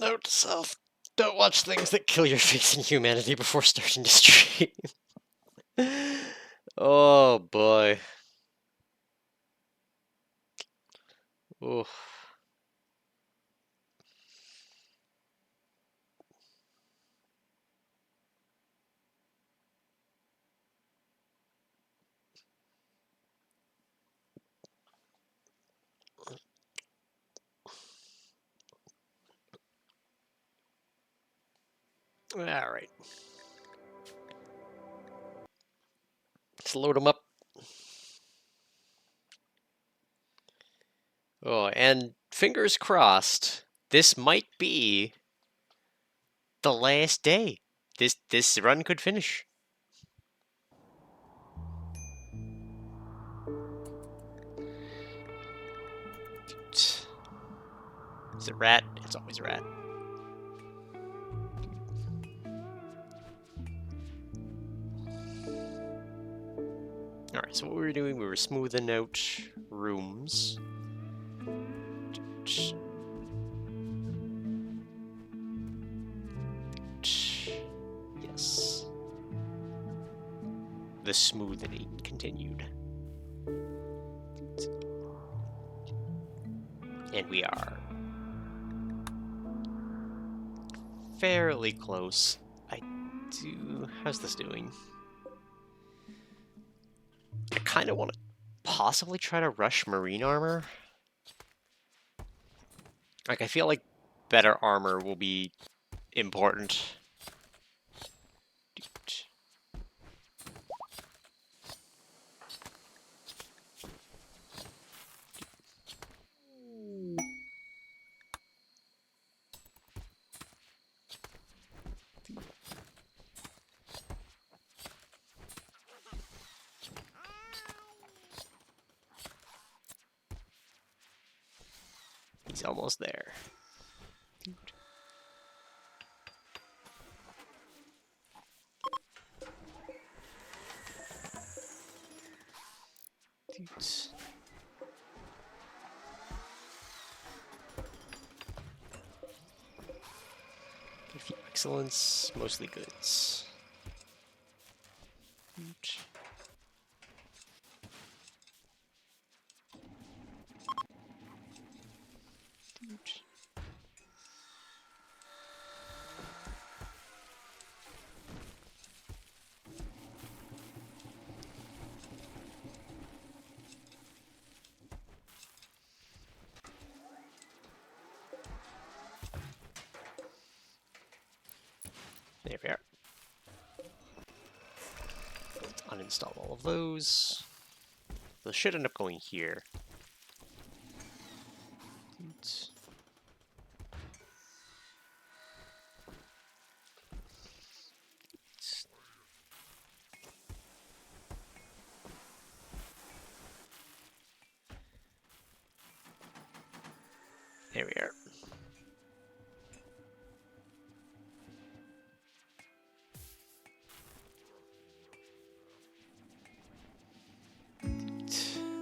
Note to self, don't watch things that kill your faith in humanity before starting to stream. Oh boy. Oof. Alright. Let's load them up. Oh, and fingers crossed, this might be the last day. This run could finish. Is it rat? It's always rat. Alright, so what we were doing, we were smoothing out rooms. Yes. The smoothing continued. And we are fairly close. How's this doing? I kind of want to possibly try to rush marine armor. Like, I feel like better armor will be important. He's almost there. Excellence, mostly goods. There we are. Let's uninstall all of those. Those should end up going here. There we are.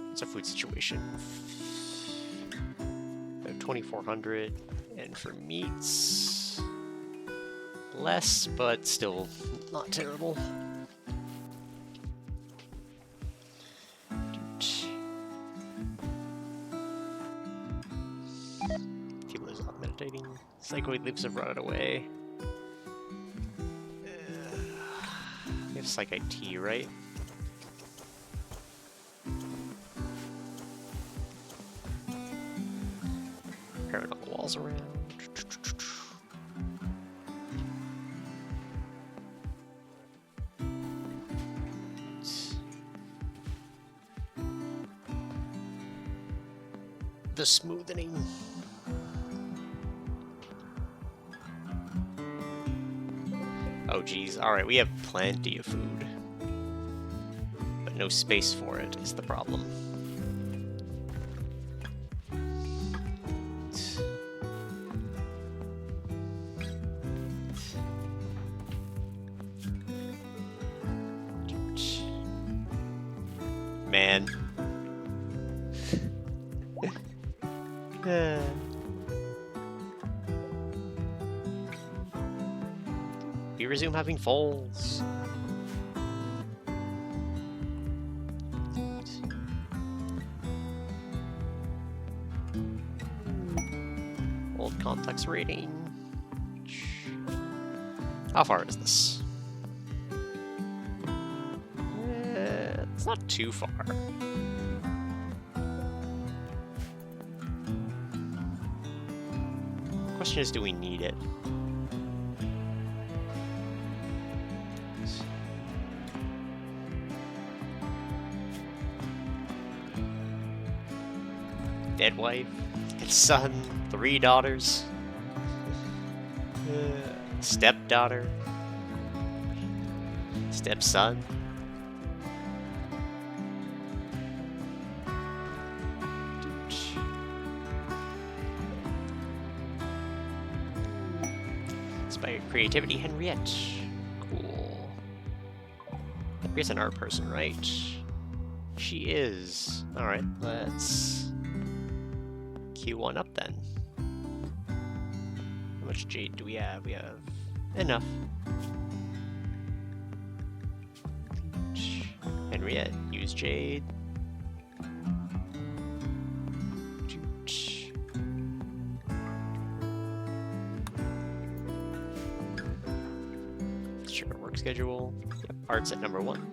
What's our food situation? About 2,400, and for meats, less, but still not terrible. People is not meditating. Psychoid leaves have rotted away. We have Psych IT, right? Parrot on the walls around. The smoothing. Oh geez, alright, we have plenty of food. But no space for it is the problem. Man. we resume having falls. Old complex rating. How far is this? It's not too far. The question is, do we need it? Dead wife, dead son, 3 daughters, stepdaughter, stepson. Inspired creativity, Henriette. Cool. Henriette's an art person, right? She is. Alright, let's queue one up then. How much jade do we have? We have enough. Henriette, use jade. Sure, work schedule. Yep, art's at number 1.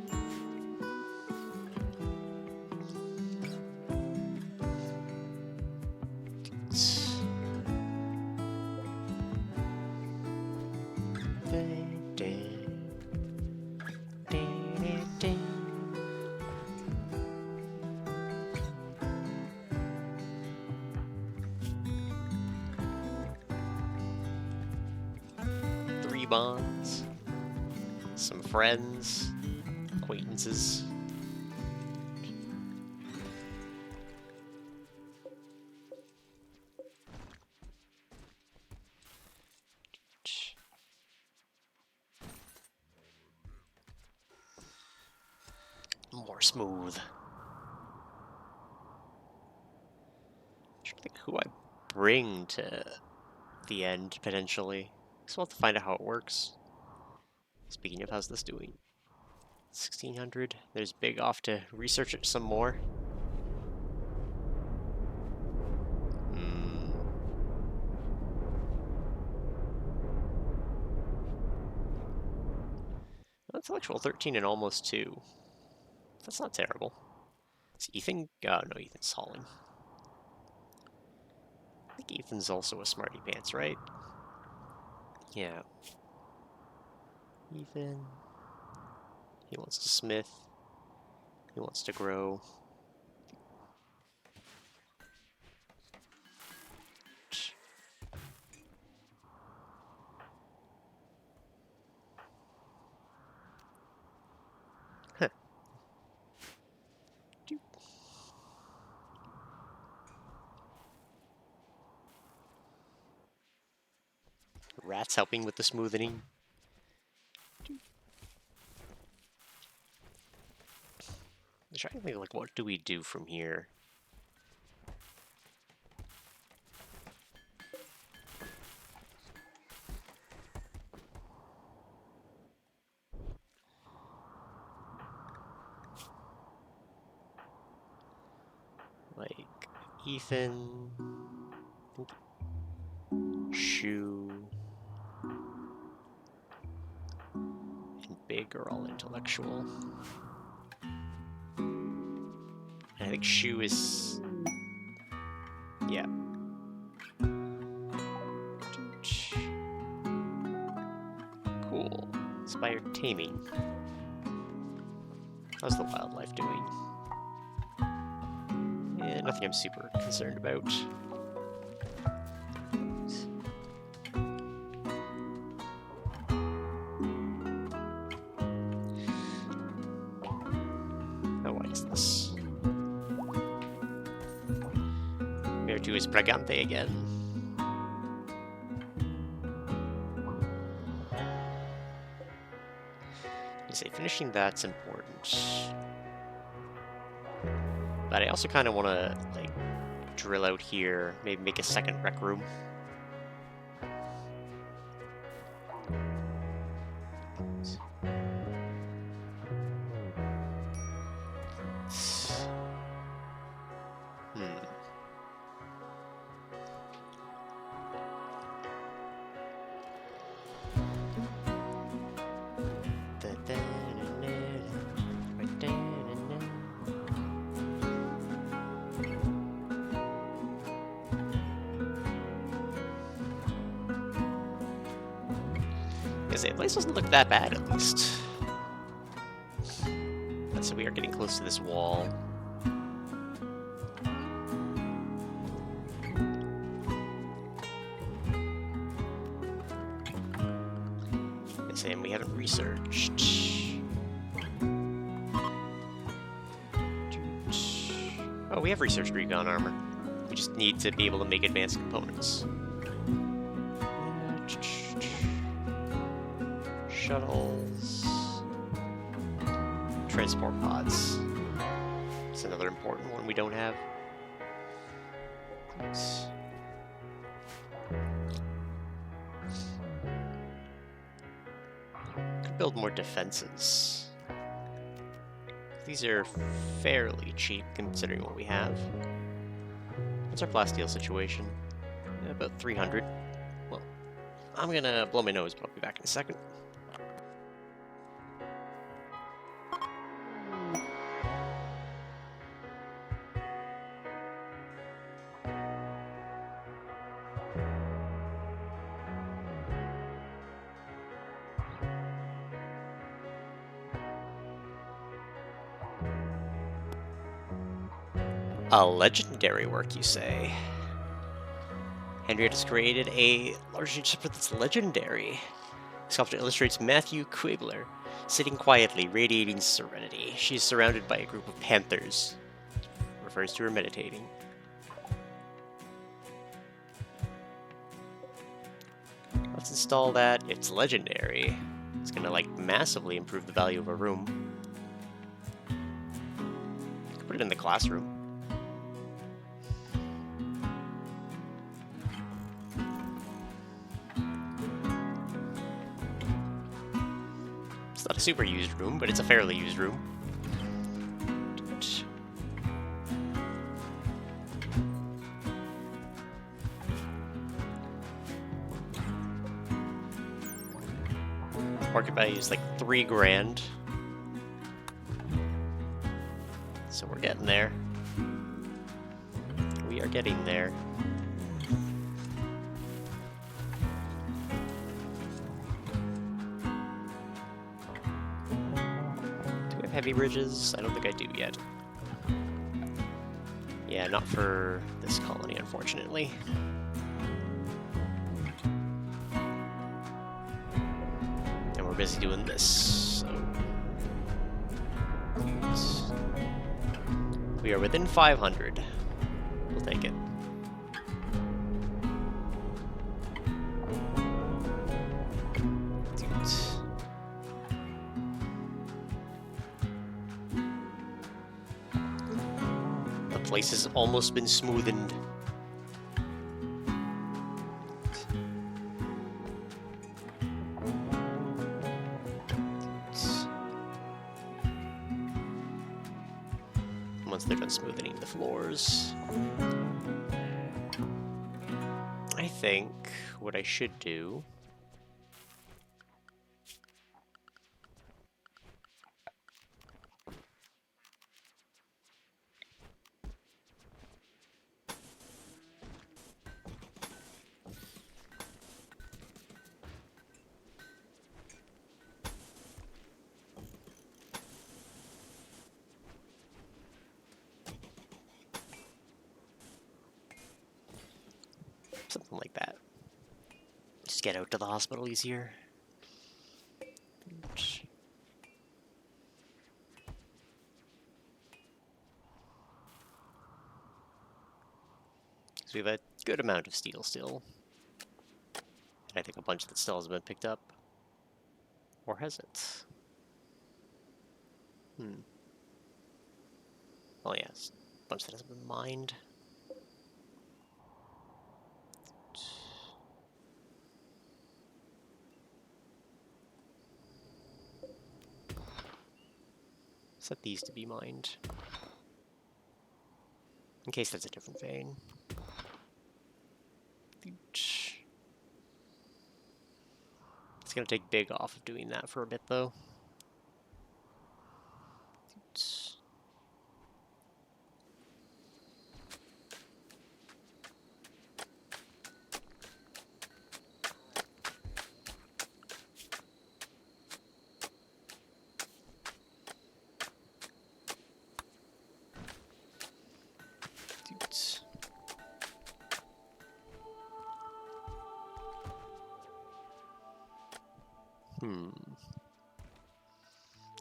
Bonds, some friends, acquaintances. More smooth. I'm trying to think who I bring to the end potentially. So we'll have to find out how it works. Speaking of, how's this doing? 1600. There's Big off to research it some more. Intellectual 13 and almost 2. That's not terrible. Is Ethan? Oh no, Ethan's hauling. I think Ethan's also a smarty pants, right? Yeah. Ethan. He wants to smith. He wants to grow. Huh. Rats helping with the smoothing. I'm trying to think, like, what do we do from here? Like, Ethan... Shoe... and Big are all intellectual. I think Shoe is... yeah. Cool. Inspired taming. How's the wildlife doing? Yeah, nothing I'm super concerned about. Oh, what is this? Virtu is Bragante again. I say finishing that's important. But I also kind of want to, like, drill out here, maybe make a second rec room. I say, the place doesn't look that bad, at least. So we are getting close to this wall. And we haven't researched. Oh, we have researched recon armor. We just need to be able to make advanced components. Shuttles. Transport pods. It's another important one we don't have. Oops. Could build more defenses. These are fairly cheap considering what we have. What's our plasteel situation? About 300. Well, I'm gonna blow my nose, but I'll be back in a second. A legendary work, you say? Henrietta's created a large ship that's legendary. The sculpture illustrates Matthew Quibbler, sitting quietly, radiating serenity. She is surrounded by a group of panthers. Refers to her meditating. Let's install that. It's legendary. It's gonna, like, massively improve the value of a room. Put it in the classroom. It's not a super used room, but it's a fairly used room. Market value is like $3 grand. So we're getting there. We are getting there. Heavy bridges? I don't think I do yet. Yeah, not for this colony, unfortunately. And we're busy doing this, so... We are within 500. We'll take it. Place has almost been smoothened. Once they're done smoothing the floors, I think what I should do something like that. Just get out to the hospital easier. So we have a good amount of steel still. And I think a bunch that still hasn't been picked up. Or has it? Oh yes, a bunch that hasn't been mined. Set these to be mined. In case that's a different vein. It's gonna take big off of doing that for a bit though.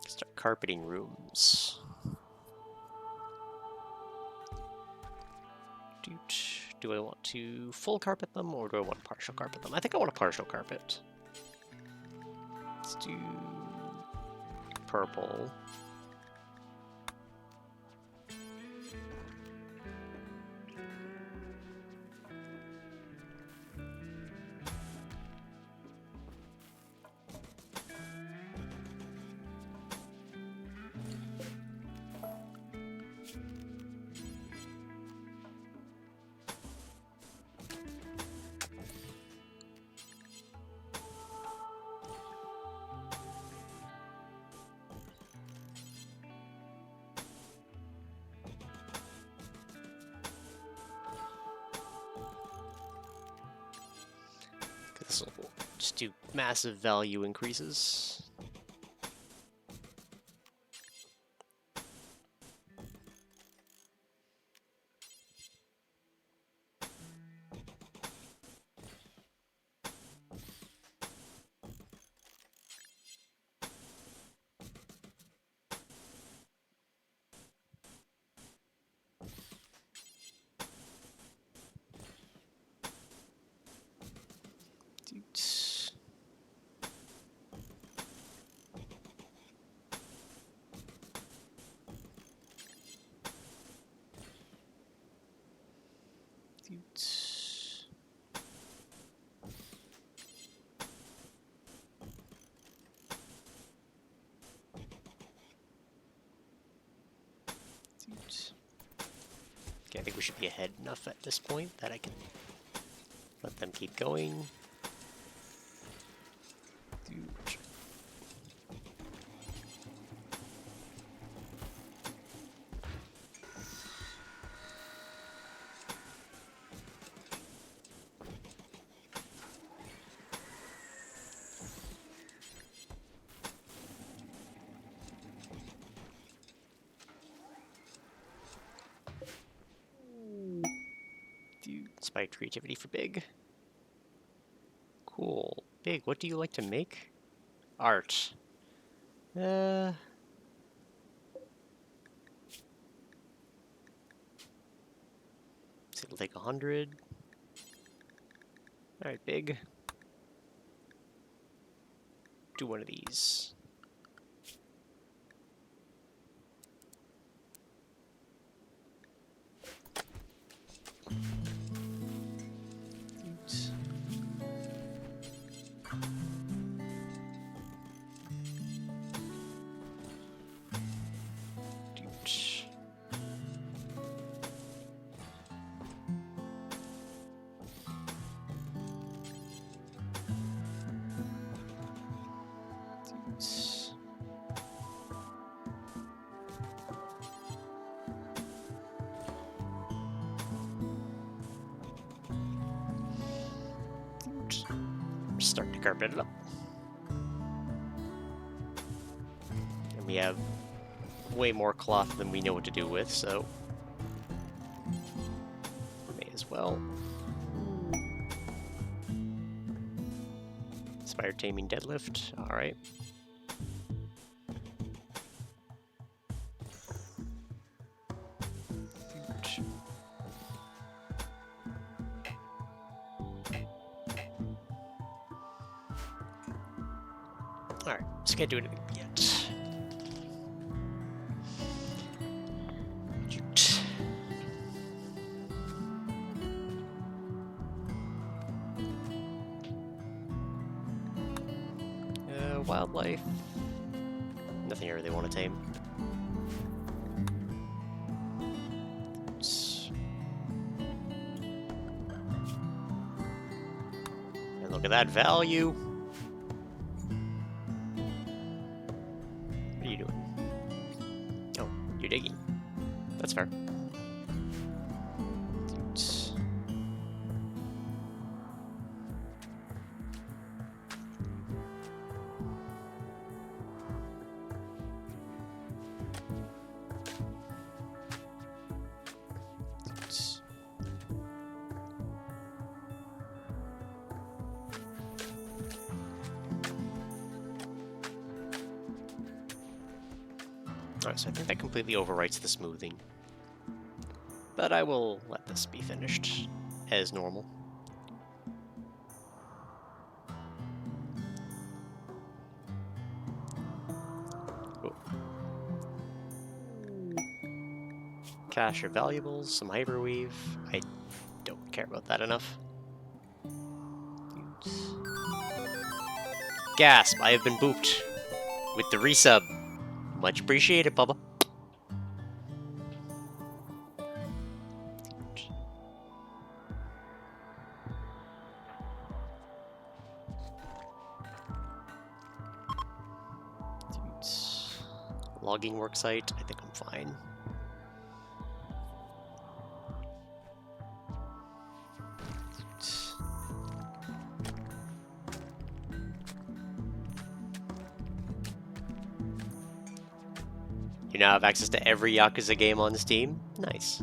Start carpeting rooms. Do I want to full carpet them or do I want to partial carpet them? I think I want a partial carpet. Let's do purple. This will just do massive value increases. Okay, I think we should be ahead enough at this point that I can let them keep going. Inspired creativity for Big. Cool. Big, what do you like to make? Art. Say it'll take 100. Alright, Big. Do one of these. Start to carpet it up. And we have way more cloth than we know what to do with, so may as well. Inspired taming deadlift, alright. Alright, just can't do anything yet. Shoot. Wildlife. Nothing I really want to tame. And look at that value. What are you doing? Oh, you're digging. That's fair. Alright, so I think that completely overwrites the smoothing. But I will let this be finished as normal. Cool. Cache your valuables, some hyperweave. I don't care about that enough. Gasp, I have been booped with the resub. Much appreciated, Bubba. Logging worksite, I think I'm fine. You now have access to every Yakuza game on Steam? Nice.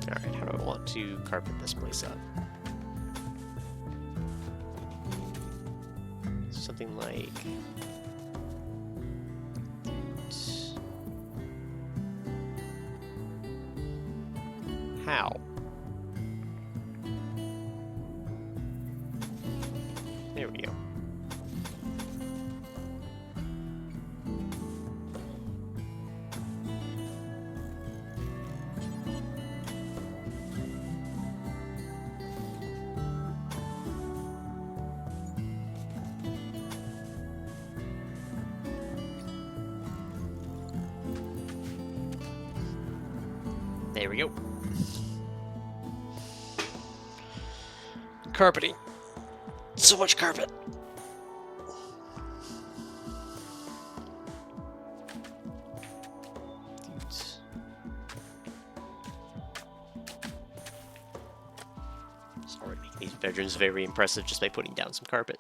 Alright, how do I want to carpet this place up? Something like... How? There we go. There we go. Carpeting. So much carpet. Sorry, making these bedrooms very impressive just by putting down some carpet.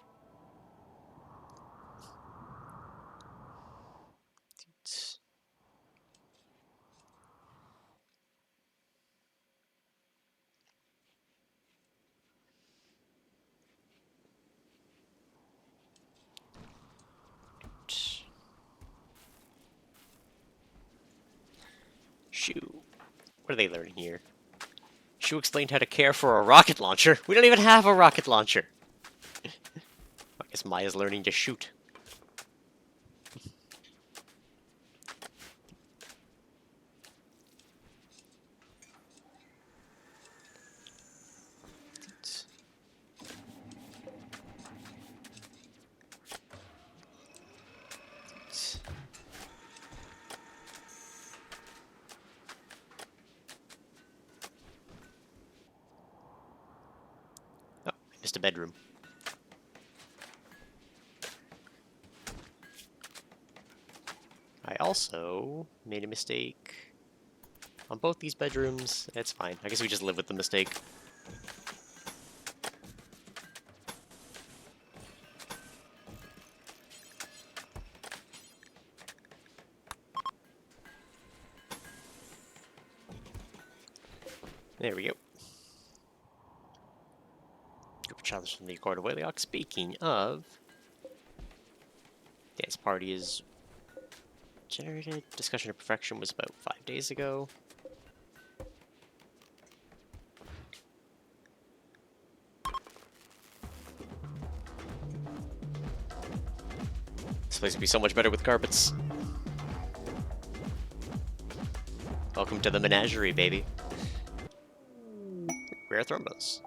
Shoo. What are they learning here? Shu explained how to care for a rocket launcher. We don't even have a rocket launcher. I guess Maya's learning to shoot. Oh, I missed a bedroom. I also made a mistake on both these bedrooms. It's fine. I guess we just live with the mistake. There we go. Group of travelers from the Court of Waylock. Speaking of, dance party is generated. Discussion of Perfection was about 5 days ago. This place would be so much better with carpets. Welcome to the menagerie, baby. Rare thrombos.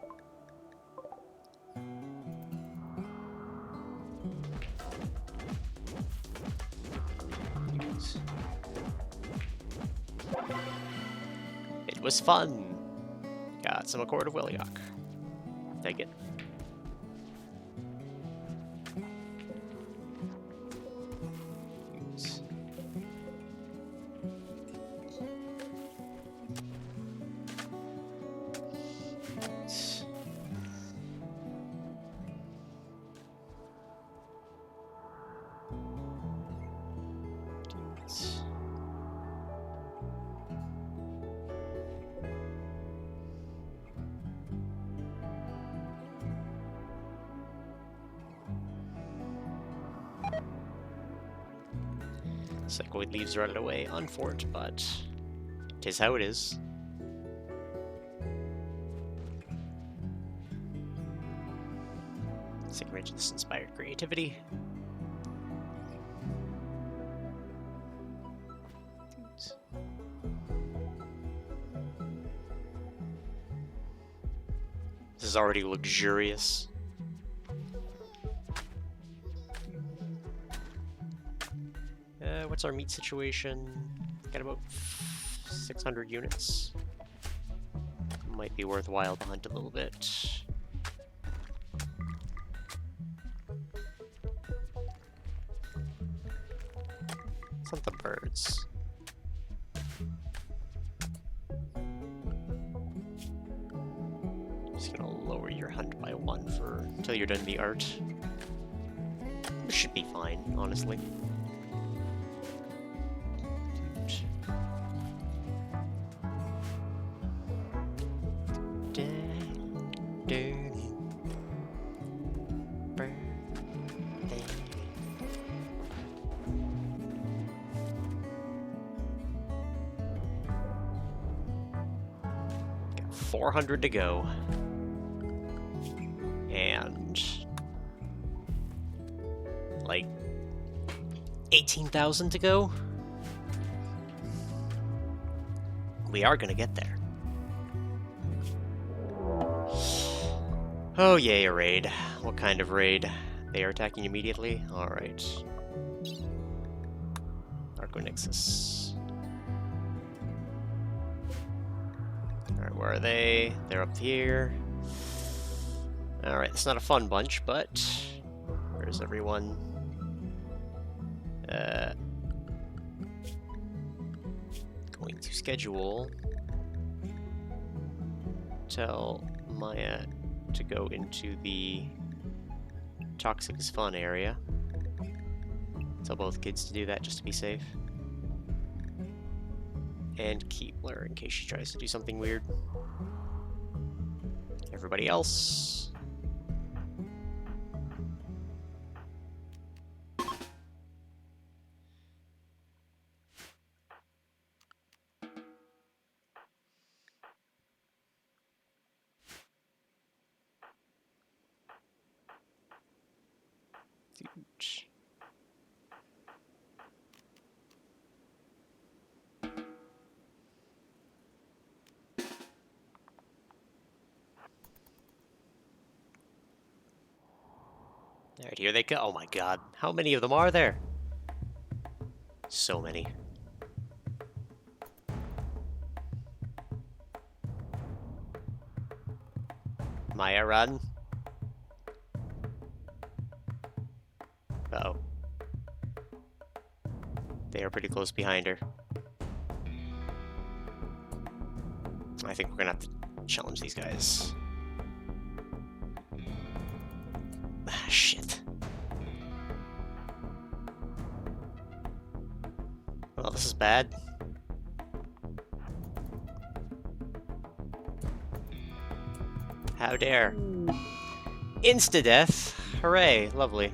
It was fun. Got some Accord of Williok. Take it. Sequoid leaves right away on fort, but 'tis how it is. Second range of this inspired creativity. This is already luxurious. What's our meat situation? Got about 600 units. Might be worthwhile to hunt a little bit. Let's hunt the birds. Just gonna lower your hunt by 1 until you're done the art. This should be fine, honestly. Got 400 to go. And like 18,000 to go. We are gonna get there. Oh yay, a raid. What kind of raid? They are attacking immediately? Alright. Arconixus. Alright, where are they? They're up here. Alright, it's not a fun bunch, but where's everyone? Going to schedule. Tell Maya to go into the Toxic is Fun area. Tell both kids to do that just to be safe. And Keebler in case she tries to do something weird. Everybody else. Alright, here they go. Oh my god. How many of them are there? So many. Maya, run. Uh-oh. They are pretty close behind her. I think we're gonna have to challenge these guys. Ah, shit. Well, this is bad. How dare. Insta-death. Hooray. Lovely.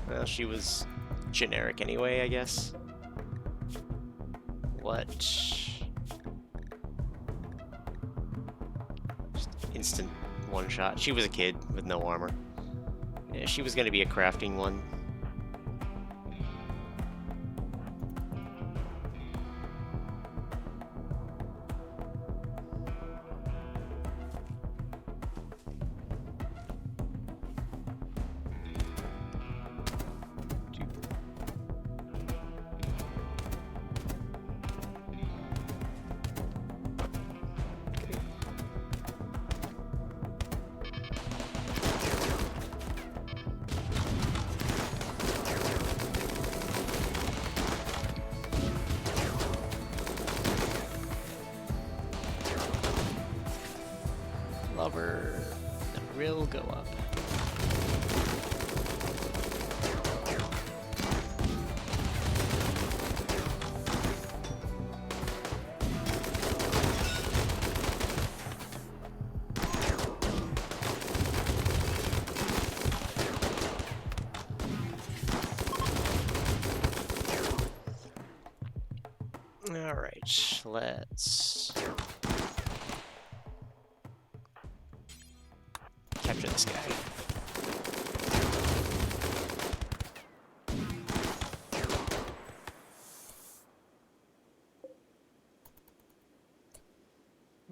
Well, she was generic anyway, I guess. What? Just instant one-shot. She was a kid with no armor. Yeah, she was going to be a crafting one. Alright, let's capture this guy.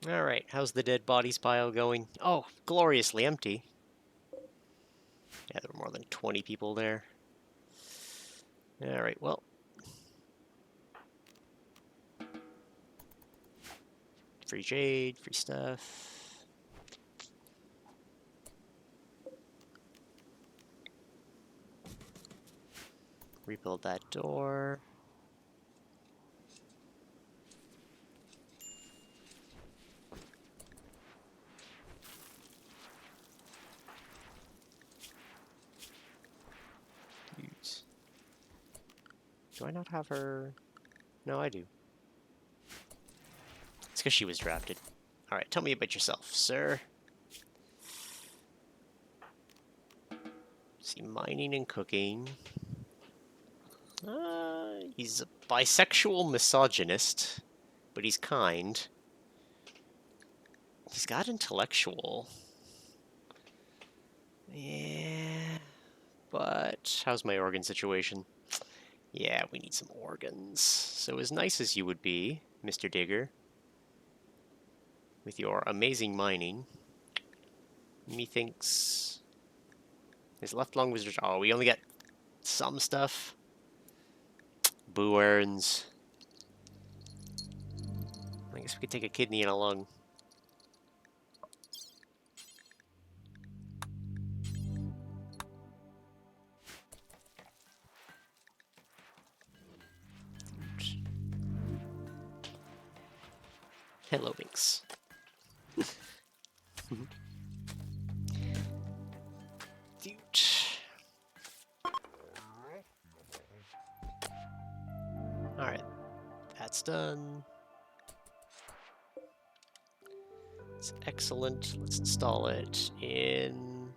Alright, how's the dead bodies pile going? Oh, gloriously empty. Yeah, there were more than 20 people there. Alright, well. Free jade, free stuff. Rebuild that door. Do I not have her? No, I do. It's because she was drafted. Alright, tell me about yourself, sir. See, mining and cooking. He's a bisexual misogynist, but he's kind. He's got intellectual. Yeah, but how's my organ situation? Yeah, we need some organs. So as nice as you would be, Mr. Digger, with your amazing mining, methinks his left lung was... Oh, we only got some stuff. Boo earns. I guess we could take a kidney and a lung. Hello, Binks. Dude. Alright, that's done. It's excellent. Let's install it in...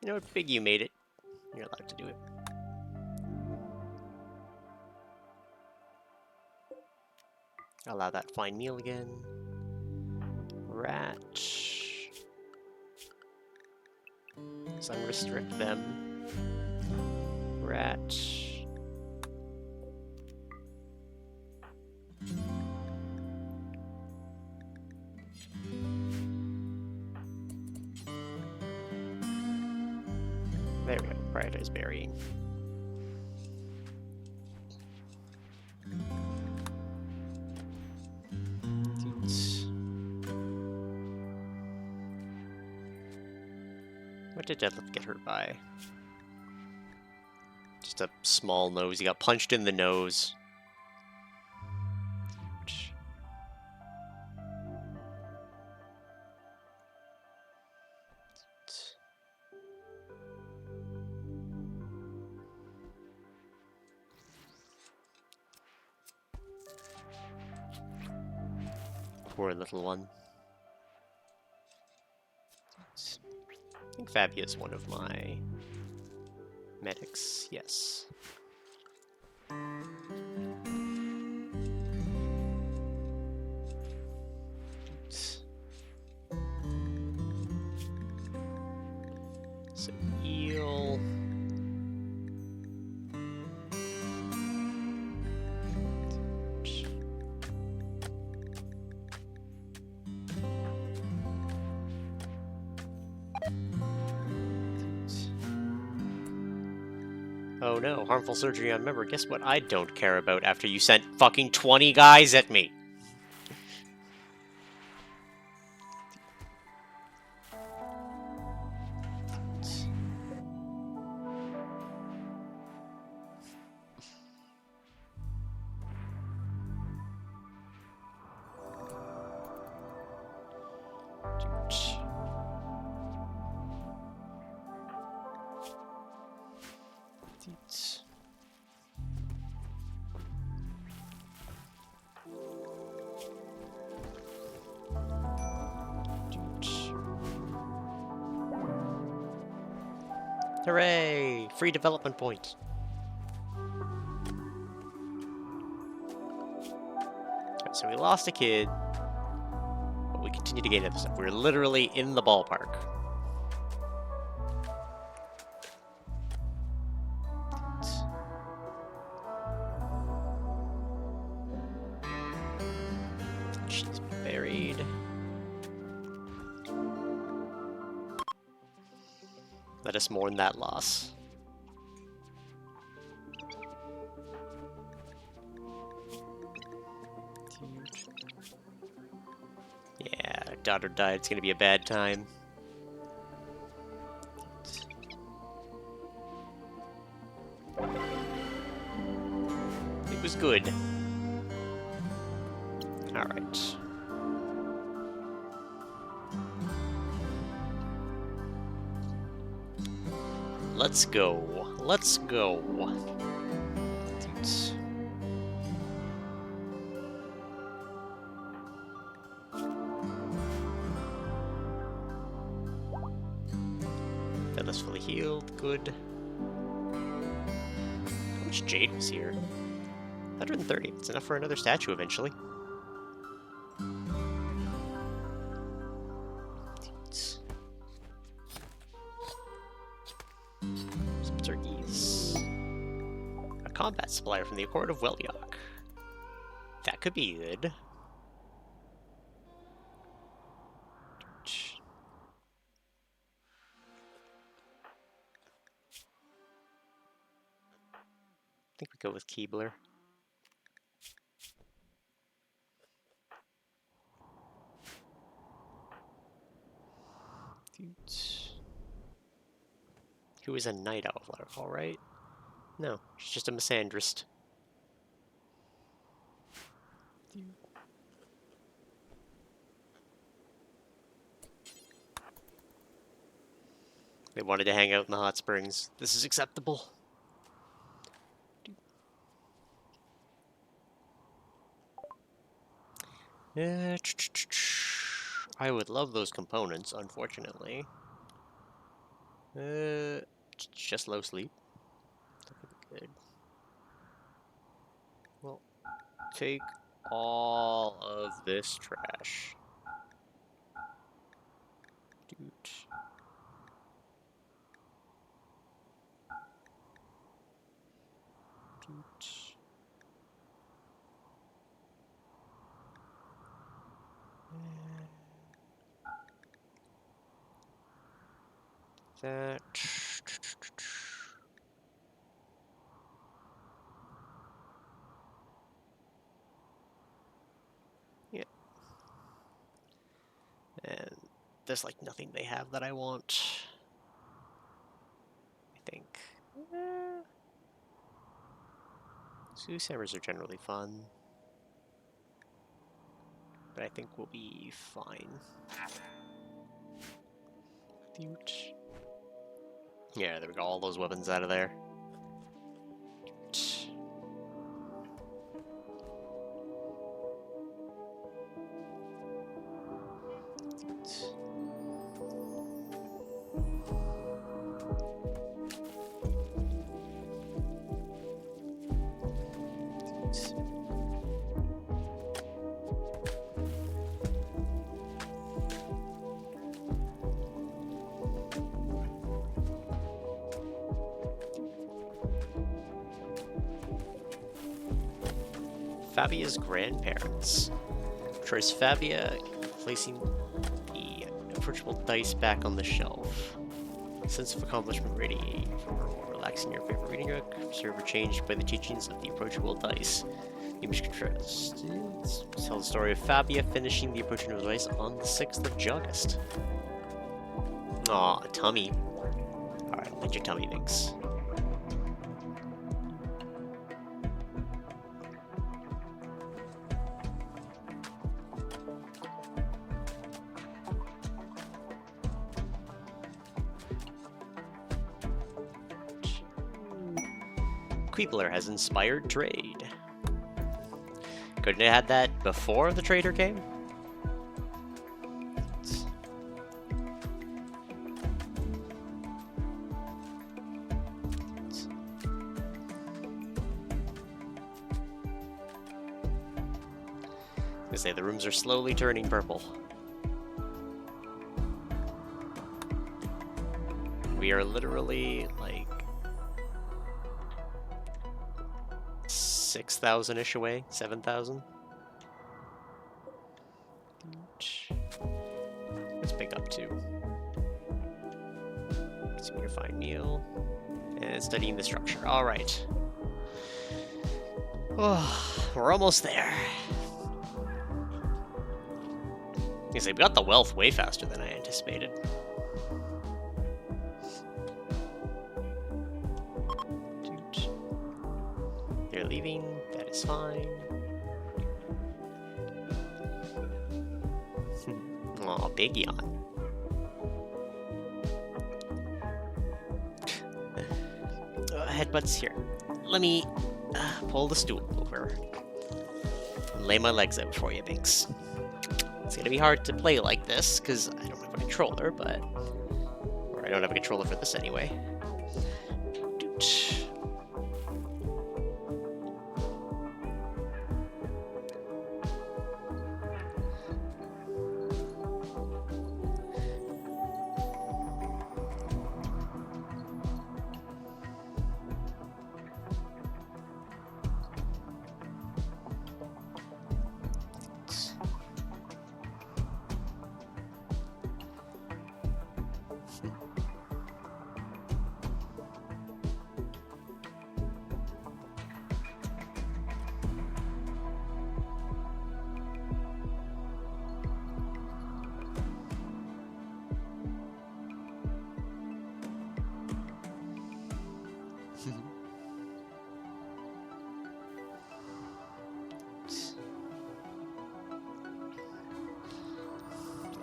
You know what, Big, you made it. You're allowed to do it. Allow that fine meal again. Rat. So unrestrict them. Rat. There we go. Prioritize burying. What did Deadlift get hurt by? Just a small nose. He got punched in the nose. Poor little one. I think Fabia is one of my medics. Yes. So eel. Oh no, harmful surgery on member. Guess what I don't care about after you sent fucking 20 guys at me? Hooray! Free development points. So we lost a kid, but we continue to gain other stuff. We're literally in the ballpark. She's buried. Let us mourn that loss. Yeah, daughter died. It's gonna be a bad time. It was good. Alright. Let's go. Let's go. Deadlift's fully healed. Good. How much jade was here? 130. It's enough for another statue eventually. Some turkeys. A combat supplier from the Accord of Welyok. That could be good. I think we go with Keebler. Who is a Night Owl, if I recall, right? No, she's just a Misandrist. They wanted to hang out in the hot springs. This is acceptable. I would love those components, unfortunately. Just low sleep. That would be good. Well, take all of this trash. Dude. That. Yeah. And there's like nothing they have that I want. I think. Zeus hammers are generally fun. But I think we'll be fine. Yeah, there we go. All those weapons out of there. Fabia's grandparents. Trace Fabia, placing the approachable dice back on the shelf. Sense of accomplishment radiating from her while relaxing your favorite reading book. Forever changed by the teachings of the approachable dice. The image contrasts. Tell the story of Fabia finishing the approachable dice on the 6th of August. Aw, a tummy. Alright, I'll let your tummy mix. Queebler has inspired trade. Couldn't have had that before the trader came? I say the rooms are slowly turning purple. We are literally like 6,000-ish away, 7,000. Let's pick up 2. See where to find meal. And studying the structure. Alright. Oh, we're almost there. I say we got the wealth way faster than I anticipated. They're leaving. That is fine. Aw, big yawn. Headbutts here. Let me pull the stool over. And lay my legs out for you, Binks. It's gonna be hard to play like this, because I don't have a controller, but... Or I don't have a controller for this anyway. Doot.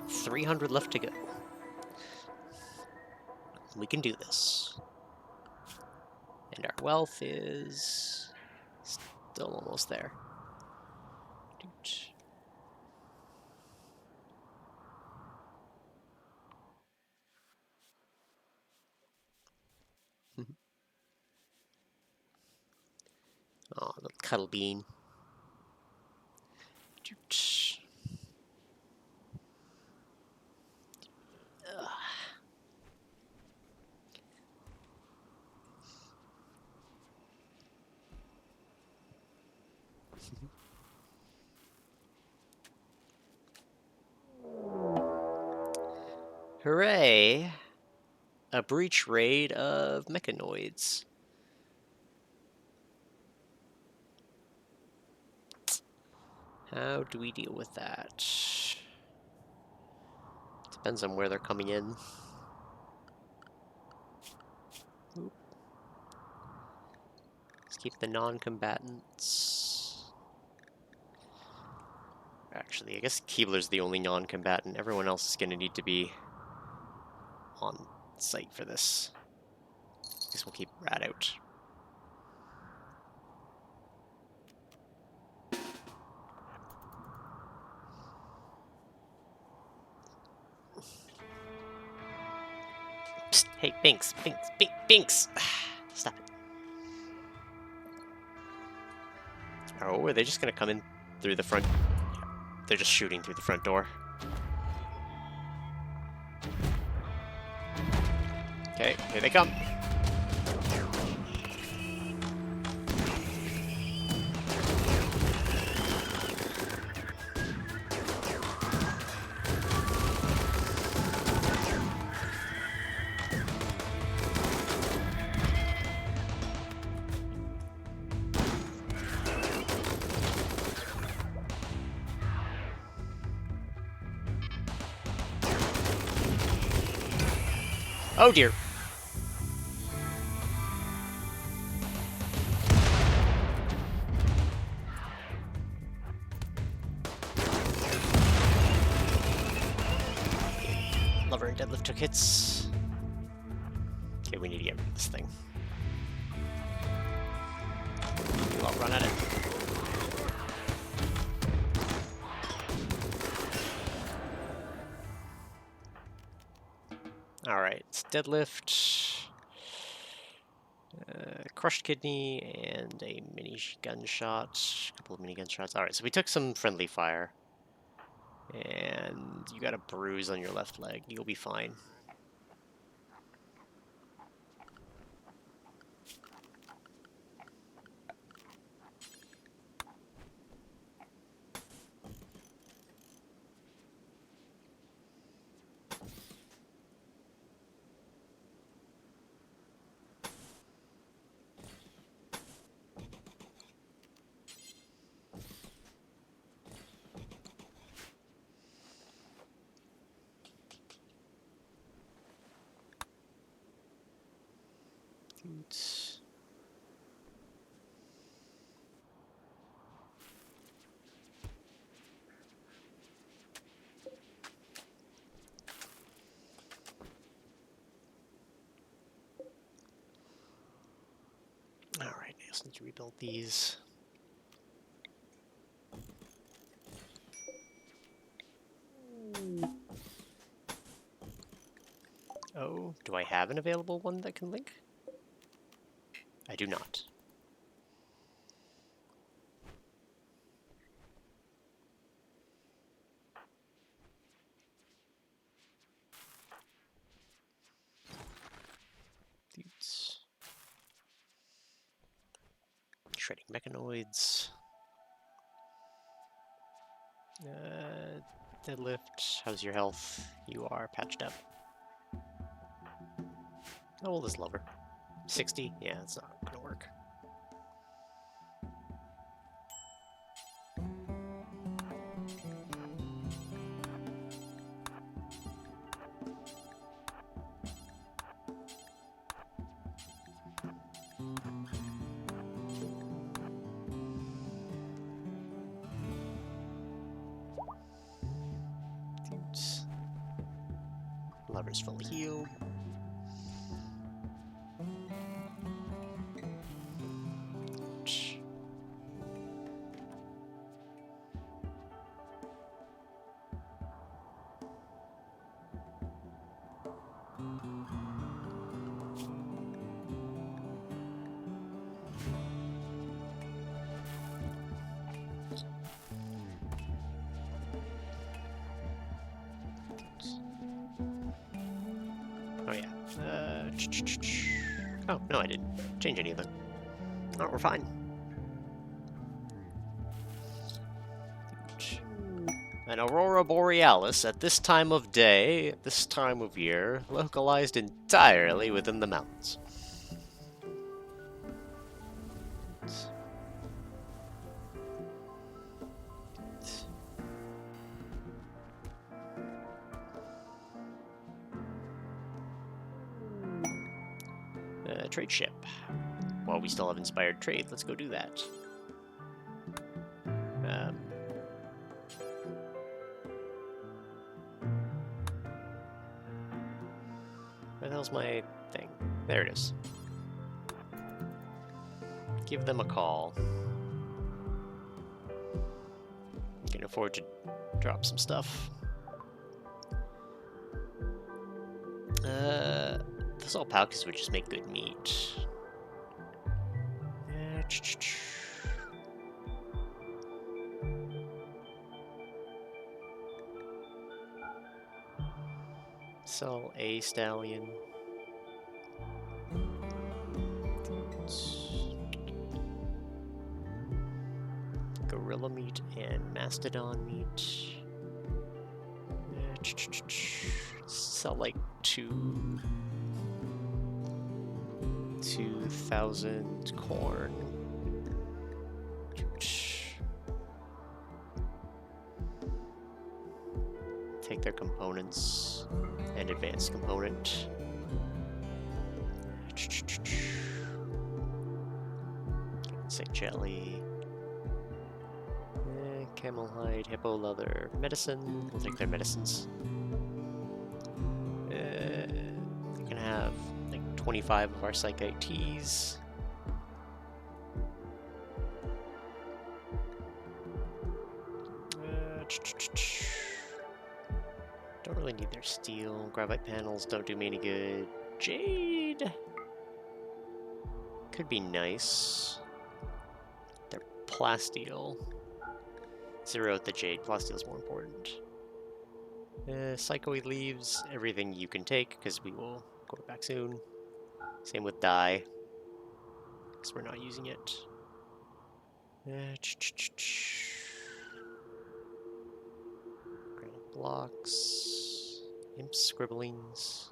300 left to go. We can do this. And our wealth is still almost there. Oh, little cuddle bean. Hooray! A breach raid of mechanoids. How do we deal with that? Depends on where they're coming in. Oop. Let's keep the non-combatants. Actually, I guess Keebler's the only non-combatant. Everyone else is going to need to be on site for this. I guess we'll keep Rat out. Psst, hey, Binks, Binks! Stop it. Oh, are they just going to come in through the front? They're just shooting through the front door. Okay, here they come. Oh dear. Lover and Deadlift took hits. Okay, we need to get rid of this thing. I'll run at it. Alright, it's Deadlift, crushed kidney, and a mini gunshot. A couple of mini gunshots. Alright, so we took some friendly fire. And you got a bruise on your left leg. You'll be fine. Oops. Alright, I just need to rebuild these. Oh, do I have an available one that can link? I do not. Oops. Shredding mechanoids. Deadlift. How's your health? You are patched up. How old is Lover? 60? Yeah, it's not gonna work. Oops. Lover's fully healed. Oh yeah. Oh, no, I didn't change anything. Oh, we're fine. An aurora borealis at this time of day, at this time of year, localized entirely within the mountains. Trade ship. Well, we still have inspired trade. Let's go do that. Where the hell's my thing? There it is. Give them a call. You can afford to drop some stuff. Those alpacas would just make good meat. Sell a stallion. Gorilla meat and mastodon meat. Sell like 2,000 corn. Take their components and advanced component. Sick jelly. Camel hide, hippo leather, medicine. We'll take their medicines. We can have like 25 of our psychite teas. Don't really need their steel. Graphite panels don't do me any good. Jade could be nice. They're plasteel. Zero at the jade. Plasteel is more important. Psychoid leaves everything you can take, because we will go back soon. Same with die, because we're not using it. Granite blocks, imp scribblings,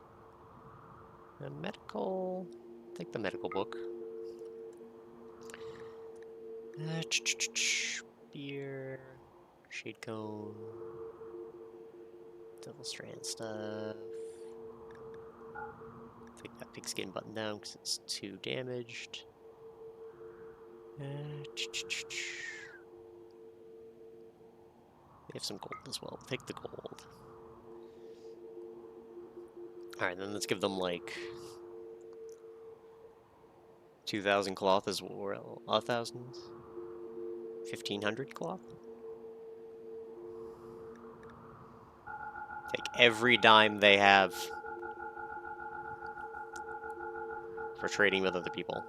medical. Take the medical book. Beer, shade cone, double strand stuff. Take that pigskin button down because it's too damaged. We have some gold as well. Take the gold. Alright, then let's give them like 2,000 cloth as well. 1,000? 1,500 cloth? Take every dime they have for trading with other people.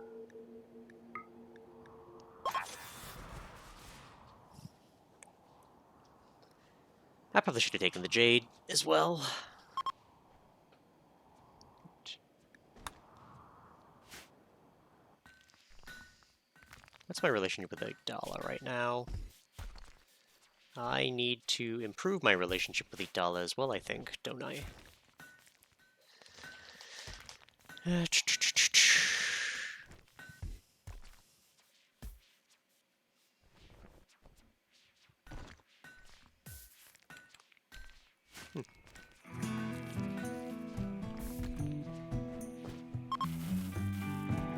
I probably should have taken the jade as well. What's my relationship with Igdala right now? I need to improve my relationship with Igdala as well, I think, don't I?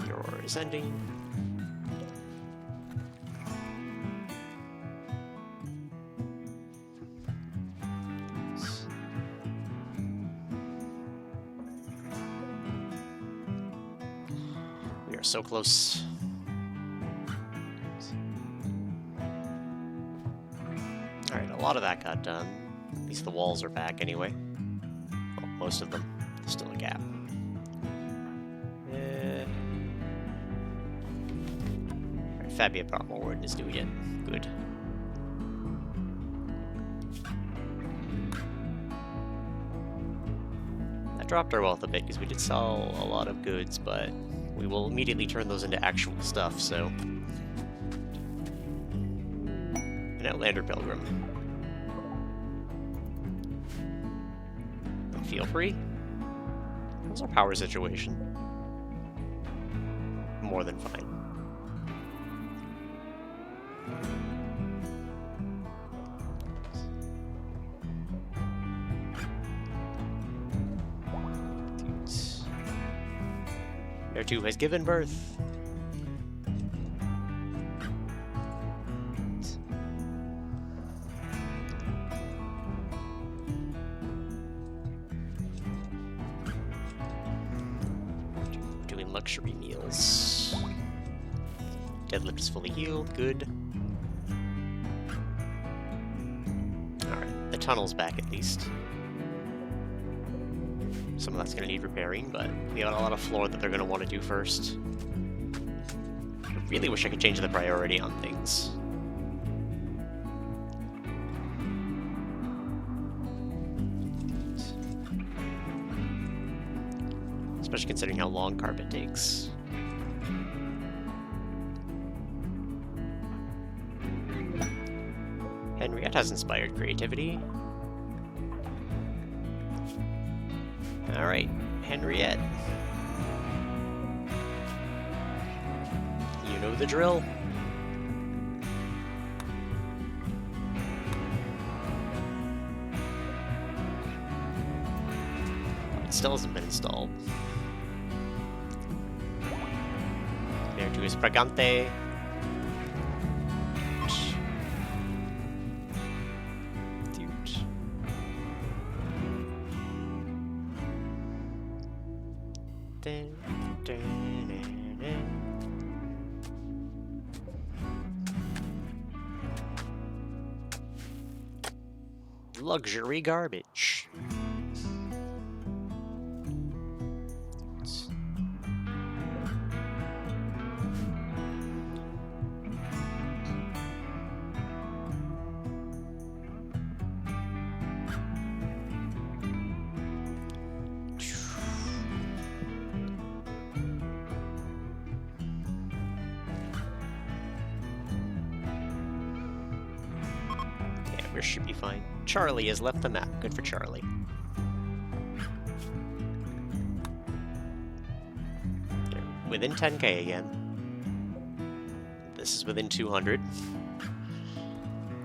Your aura is ending. We are so close. Alright, a lot of that got done. At least the walls are back anyway. Well, most of them. There's still a gap. Alright, Fabia Warden is doing it. Good. That dropped our wealth a bit because we did sell a lot of goods, but we will immediately turn those into actual stuff, so. An Outlander Pilgrim. Feel free. How's our power situation? More than fine. There too has given birth. Doing luxury meals. Deadlift is fully healed, good. Alright, the tunnel's back at least. Some of that's going to need repairing, but we got a lot of floor that they're going to want to do first. I really wish I could change the priority on things. Especially considering how long carpet takes. Henriette has inspired creativity. Alright, Henriette. You know the drill. It still hasn't been installed. There too is Fragante. Luxury garbage. Chris should be fine. Charlie has left the map. Good for Charlie. They're within 10k again. This is within 200.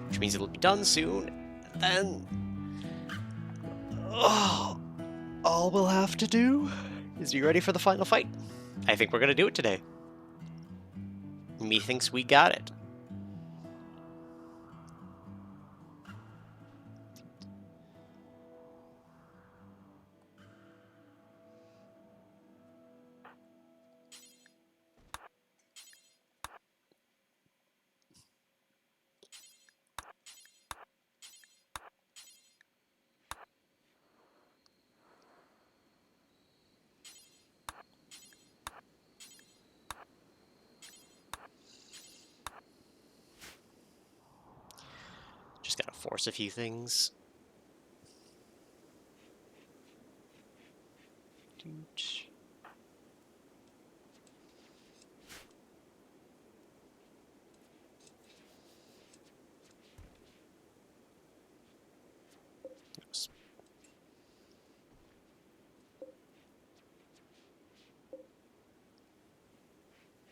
Which means it'll be done soon. And then... oh, all we'll have to do is be ready for the final fight. I think we're going to do it today. Methinks we got it. Just gotta force a few things.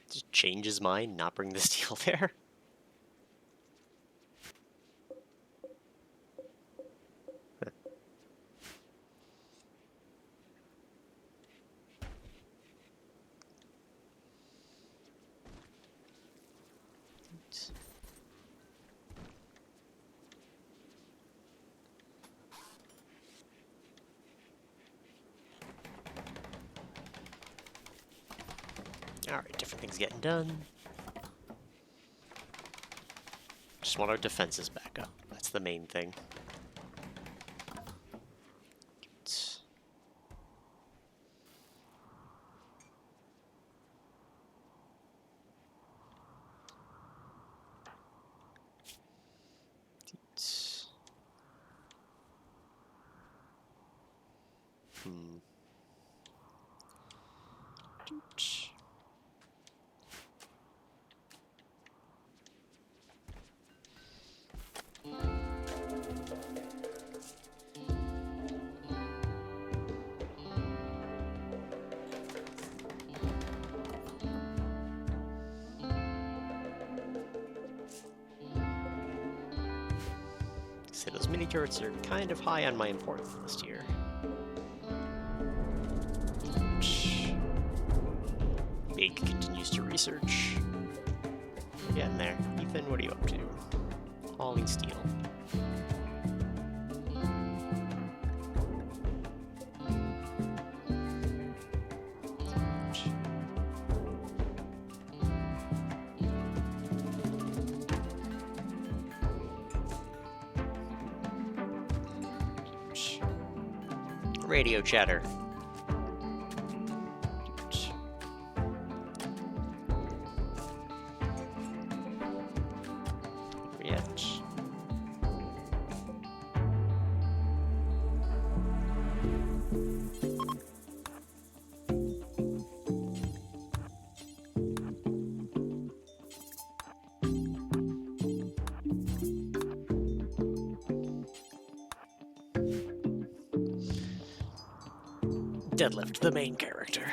Just change his mind, not bring the steel there. Alright, different things getting done. Just want our defenses back up. That's the main thing. So those mini turrets are kind of high on my importance list here. Big continues to research. We're getting there. Ethan, what are you up to? Hauling steel. Radio chatter. Deadlift, the main character.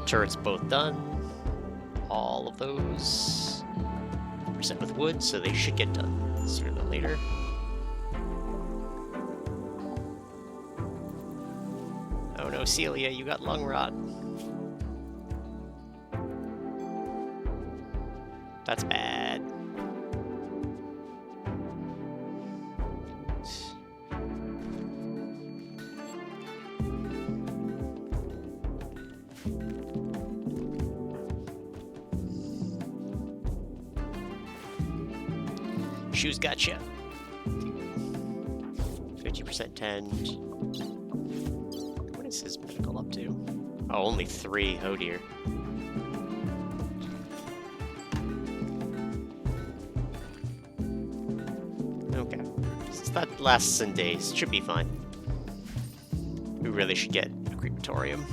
Turrets both done. All of those are set with wood, so they should get done sooner than later. Oh no, Celia, you got lung rot. That's bad. Shoes gotcha. 50% tend. What is his medical up to? Oh, only 3. Oh dear. Okay. Since that lasts in days, should be fine. We really should get a crematorium.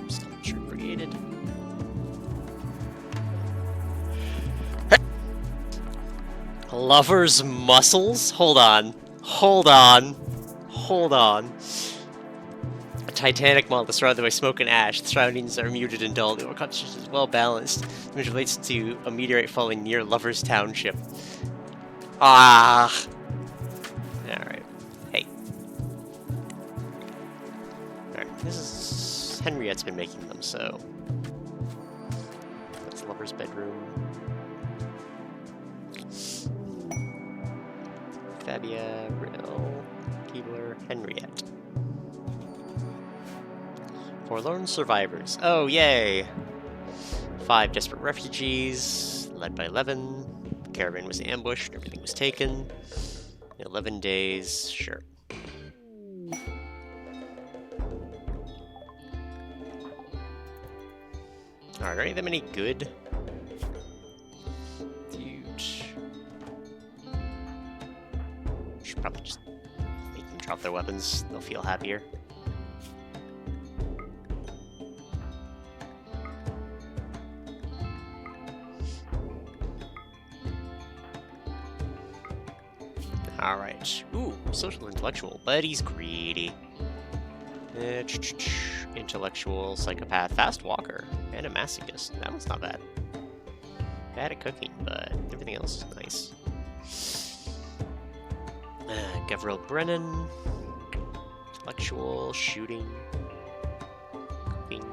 Sculpture created. Lover's muscles? Hold on. Hold on. Hold on. A Titanic model surrounded by smoke and ash. The surroundings are muted and dull. The composition is well balanced, which relates to a meteorite falling near Lover's Township. Ah. Alright. Hey. Alright, this is... Henriette's been making them, so... That's Lover's bedroom. Fabia, Rill, Keebler, Henriette. Forlorn survivors. Oh, yay! 5 desperate refugees, led by 11. The caravan was ambushed, everything was taken. 11 days, sure. Alright, are any of them any good? Should probably just make them drop their weapons. They'll feel happier. Alright. Ooh, social intellectual, but he's greedy. Intellectual, psychopath, fast walker, and a masochist. That one's not bad. Bad at cooking, but everything else is nice. Gavril Brennan. Intellectual, shooting, cooking.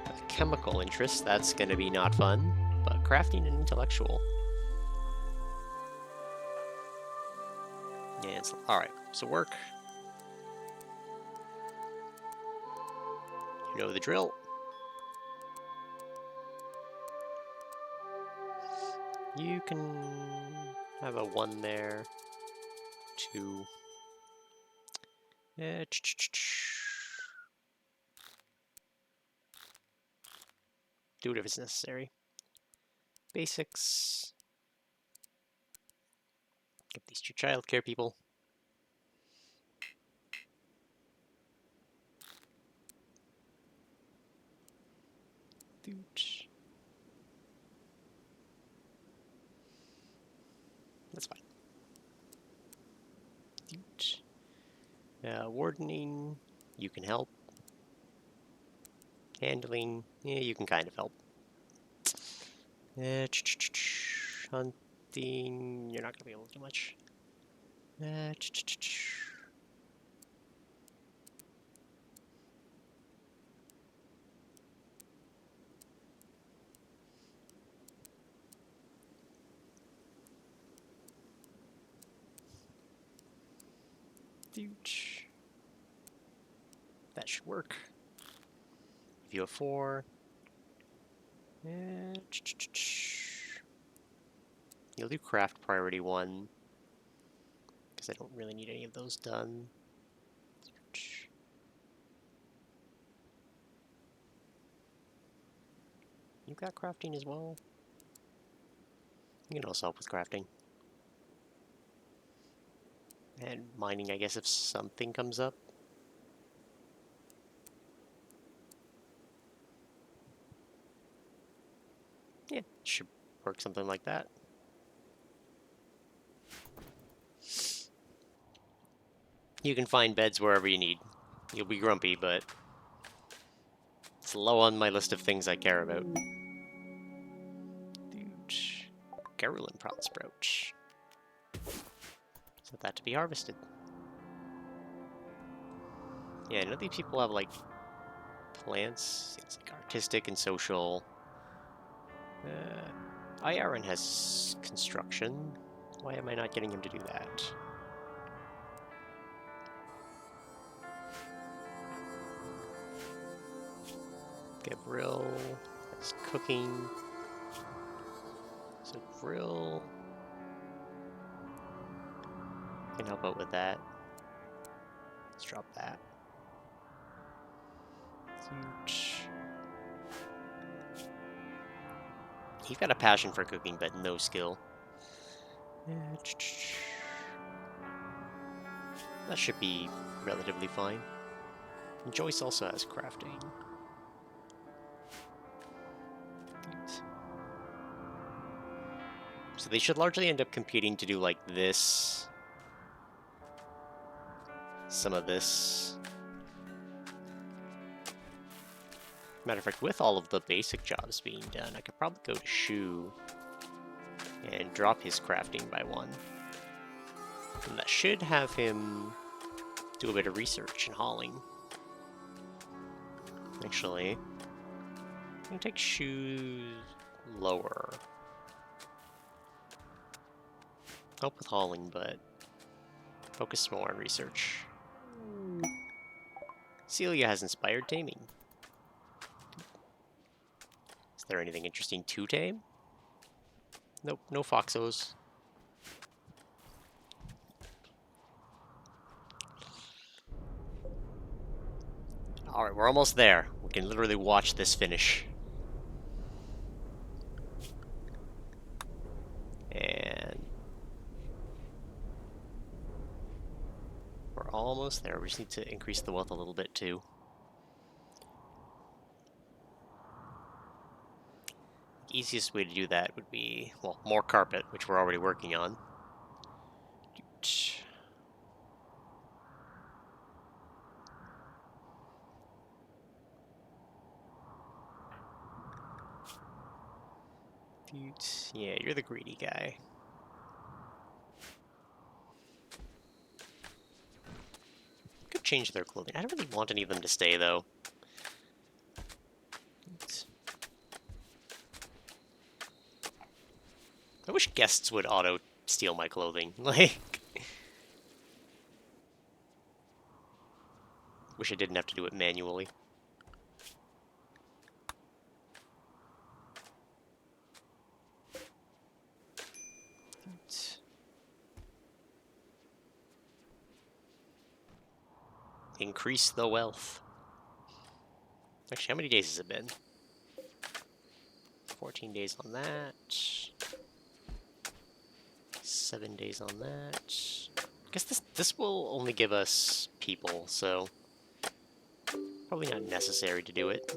A chemical interest, that's gonna be not fun, but crafting and intellectual. Yeah, it's alright, so work. You know the drill. You can have a 1 there. 2. Do whatever's necessary. Basics. Get these 2 childcare people. That's fine. Wardening, you can help. Handling, yeah, you can kind of help. Hunting, you're not going to be able to do much. That should work. If you have 4. You'll do craft priority 1. Because I don't really need any of those done. You got crafting as well? You can also help with crafting. And mining, I guess, if something comes up. Yeah, should work something like that. You can find beds wherever you need. You'll be grumpy, but it's low on my list of things I care about. Carolyn Prawn Sprout. Set that to be harvested. Yeah, none of these people have, like, plants. It's like artistic and social. Iaron has construction. Why am I not getting him to do that? Okay, Brill. That's cooking. So Brill can help out with that. Let's drop that. He's got a passion for cooking, but no skill. That should be relatively fine. And Joyce also has crafting. So they should largely end up competing to do like this. Some of this. Matter of fact, with all of the basic jobs being done, I could probably go to Shu and drop his crafting by 1. And that should have him do a bit of research and hauling. Actually, I'm gonna take Shu lower. Help with hauling, but focus more on research. Celia has inspired taming. Is there anything interesting to tame? Nope, no foxos. Alright, we're almost there. We can literally watch this finish. And we're almost there. We just need to increase the wealth a little bit too. The easiest way to do that would be, well, more carpet, which we're already working on. Yeah, you're the greedy guy. Could change their clothing. I don't really want any of them to stay, though. I wish guests would auto-steal my clothing. Like... Wish I didn't have to do it manually. Increase the wealth. Actually, how many days has it been? 14 days on that. 7 days on that. I guess this will only give us people, so probably not necessary to do it.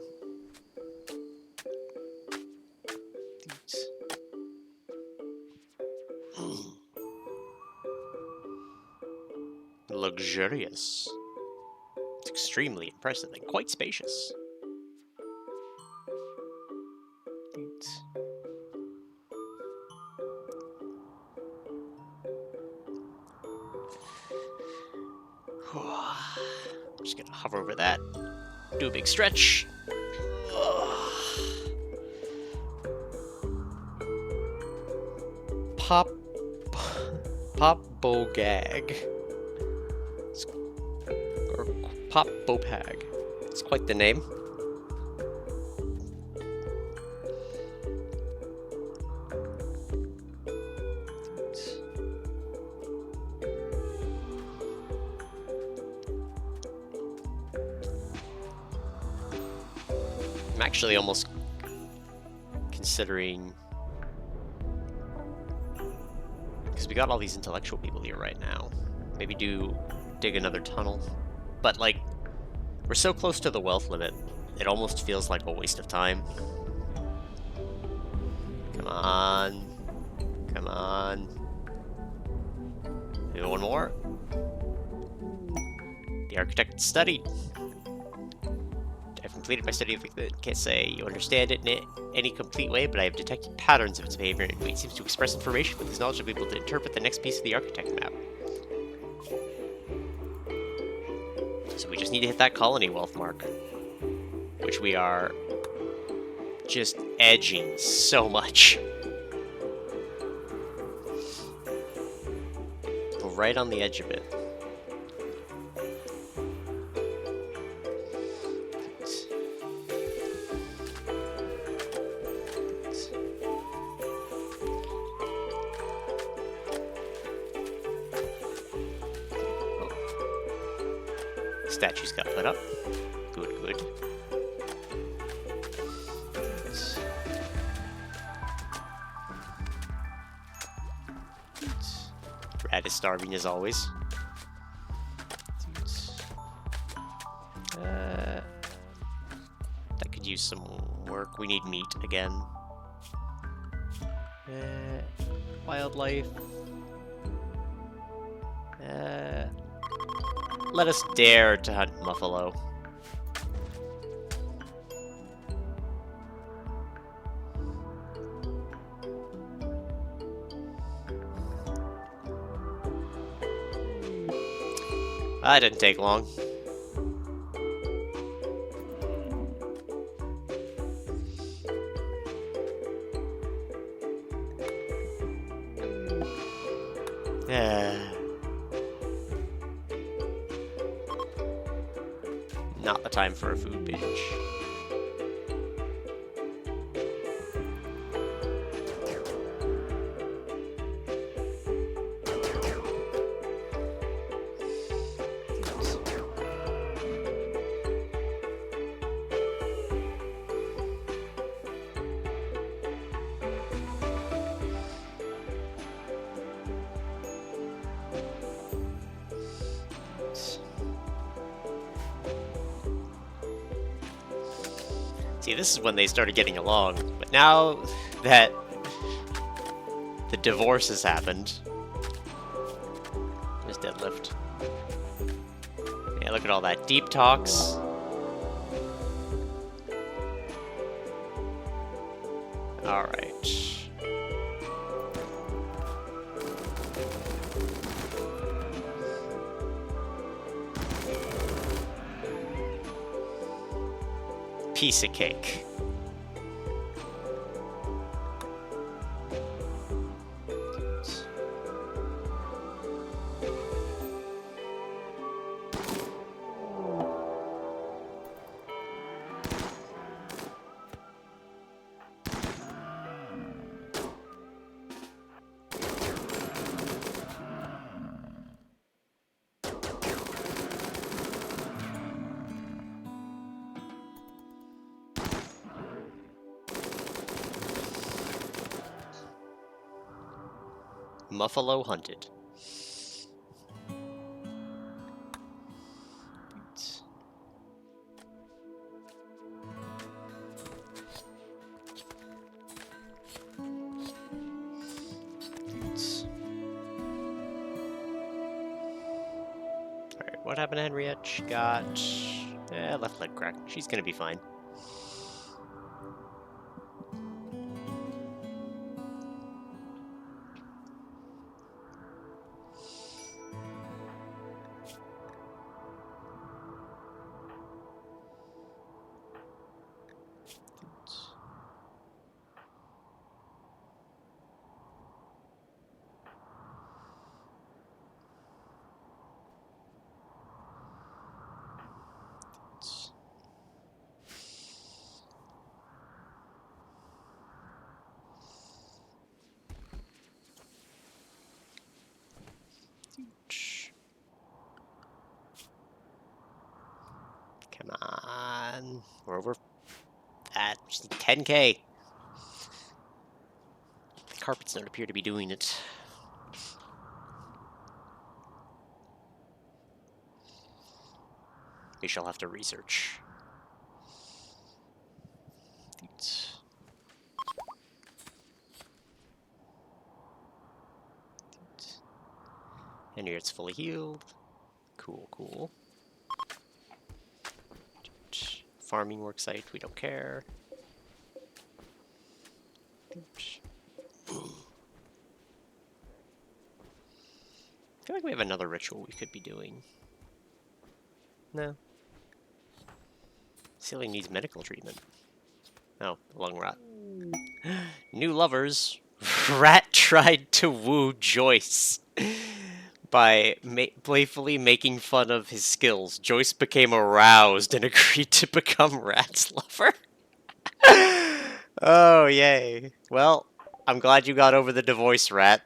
Luxurious. It's extremely impressive and quite spacious. I'm just gonna hover over that, do a big stretch. Pop Bogag. Or Pop Bopag. It's quite the name. I'm actually almost considering, because we got all these intellectual people here right now, maybe dig another tunnel. But like, we're so close to the wealth limit, it almost feels like a waste of time. Come on. Come on. Maybe one more. The architect studied. I've completed my study of it. Can't say you understand it in any complete way, but I have detected patterns of its behavior and it seems to express information with his knowledge of able to interpret the next piece of the architect map. So we just need to hit that colony wealth mark, which we are just edging so much. We're right on the edge of it. Statues got put up. Good, good. Rat is starving as always. That could use some work. We need meat again. Wildlife. Let us dare to hunt buffalo. That didn't take long. Not the time for a food binge. See, this is when they started getting along, but now that the divorce has happened, there's Deadlift. Yeah, look at all that deep talks. Alright. Piece of cake. Buffalo hunted. Alright, what happened to Henriette? She got left leg crack. She's gonna be fine. Come on. We're over at 10k. The carpets don't appear to be doing it. We shall have to research. And here it's fully healed. Cool, cool. Farming work site, we don't care. I feel like we have another ritual we could be doing. No. Ceiling needs medical treatment. Oh, lung rot. New lovers. Rat tried to woo Joyce by playfully making fun of his skills. Joyce became aroused and agreed to become Rat's lover. Oh, yay. Well, I'm glad you got over the divorce, Rat.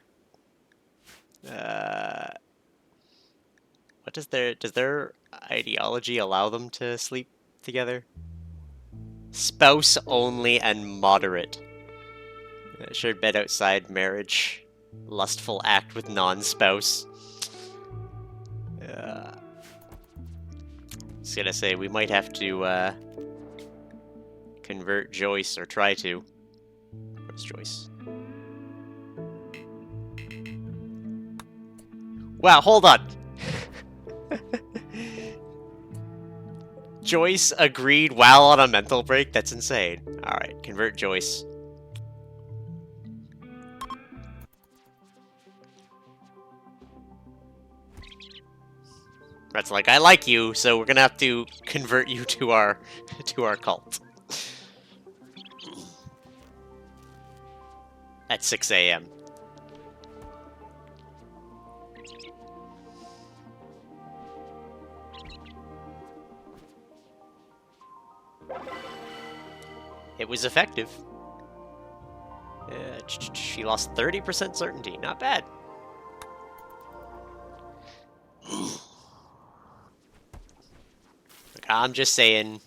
What does their ideology allow them to sleep together? Spouse only and moderate. Shared bed outside marriage. Lustful act with non-spouse. I was gonna say, we might have to convert Joyce, or try to. Where's Joyce? Wow, hold on! Joyce agreed while on a mental break? That's insane. Alright, convert Joyce. That's like, I like you, so we're gonna have to convert you to our cult. At 6 a.m. It was effective. She lost 30% certainty. Not bad. I'm just saying,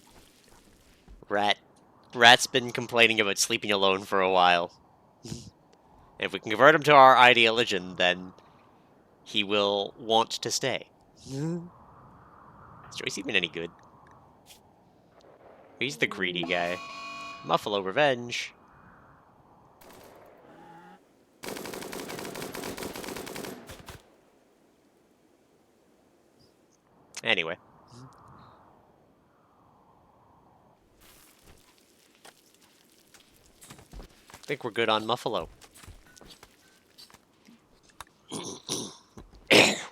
Rat's been complaining about sleeping alone for a while. If we can convert him to our ideology, then he will want to stay. Is Joyce even any good? He's the greedy guy. Muffalo revenge. Anyway. I think we're good on Muffalo.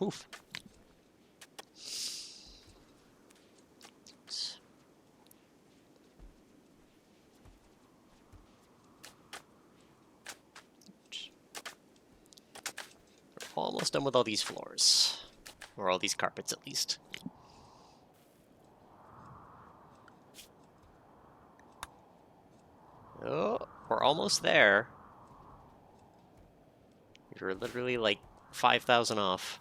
Oof. We're almost done with all these floors. Or all these carpets, at least. Oh, we're almost there. You're literally like 5,000 off.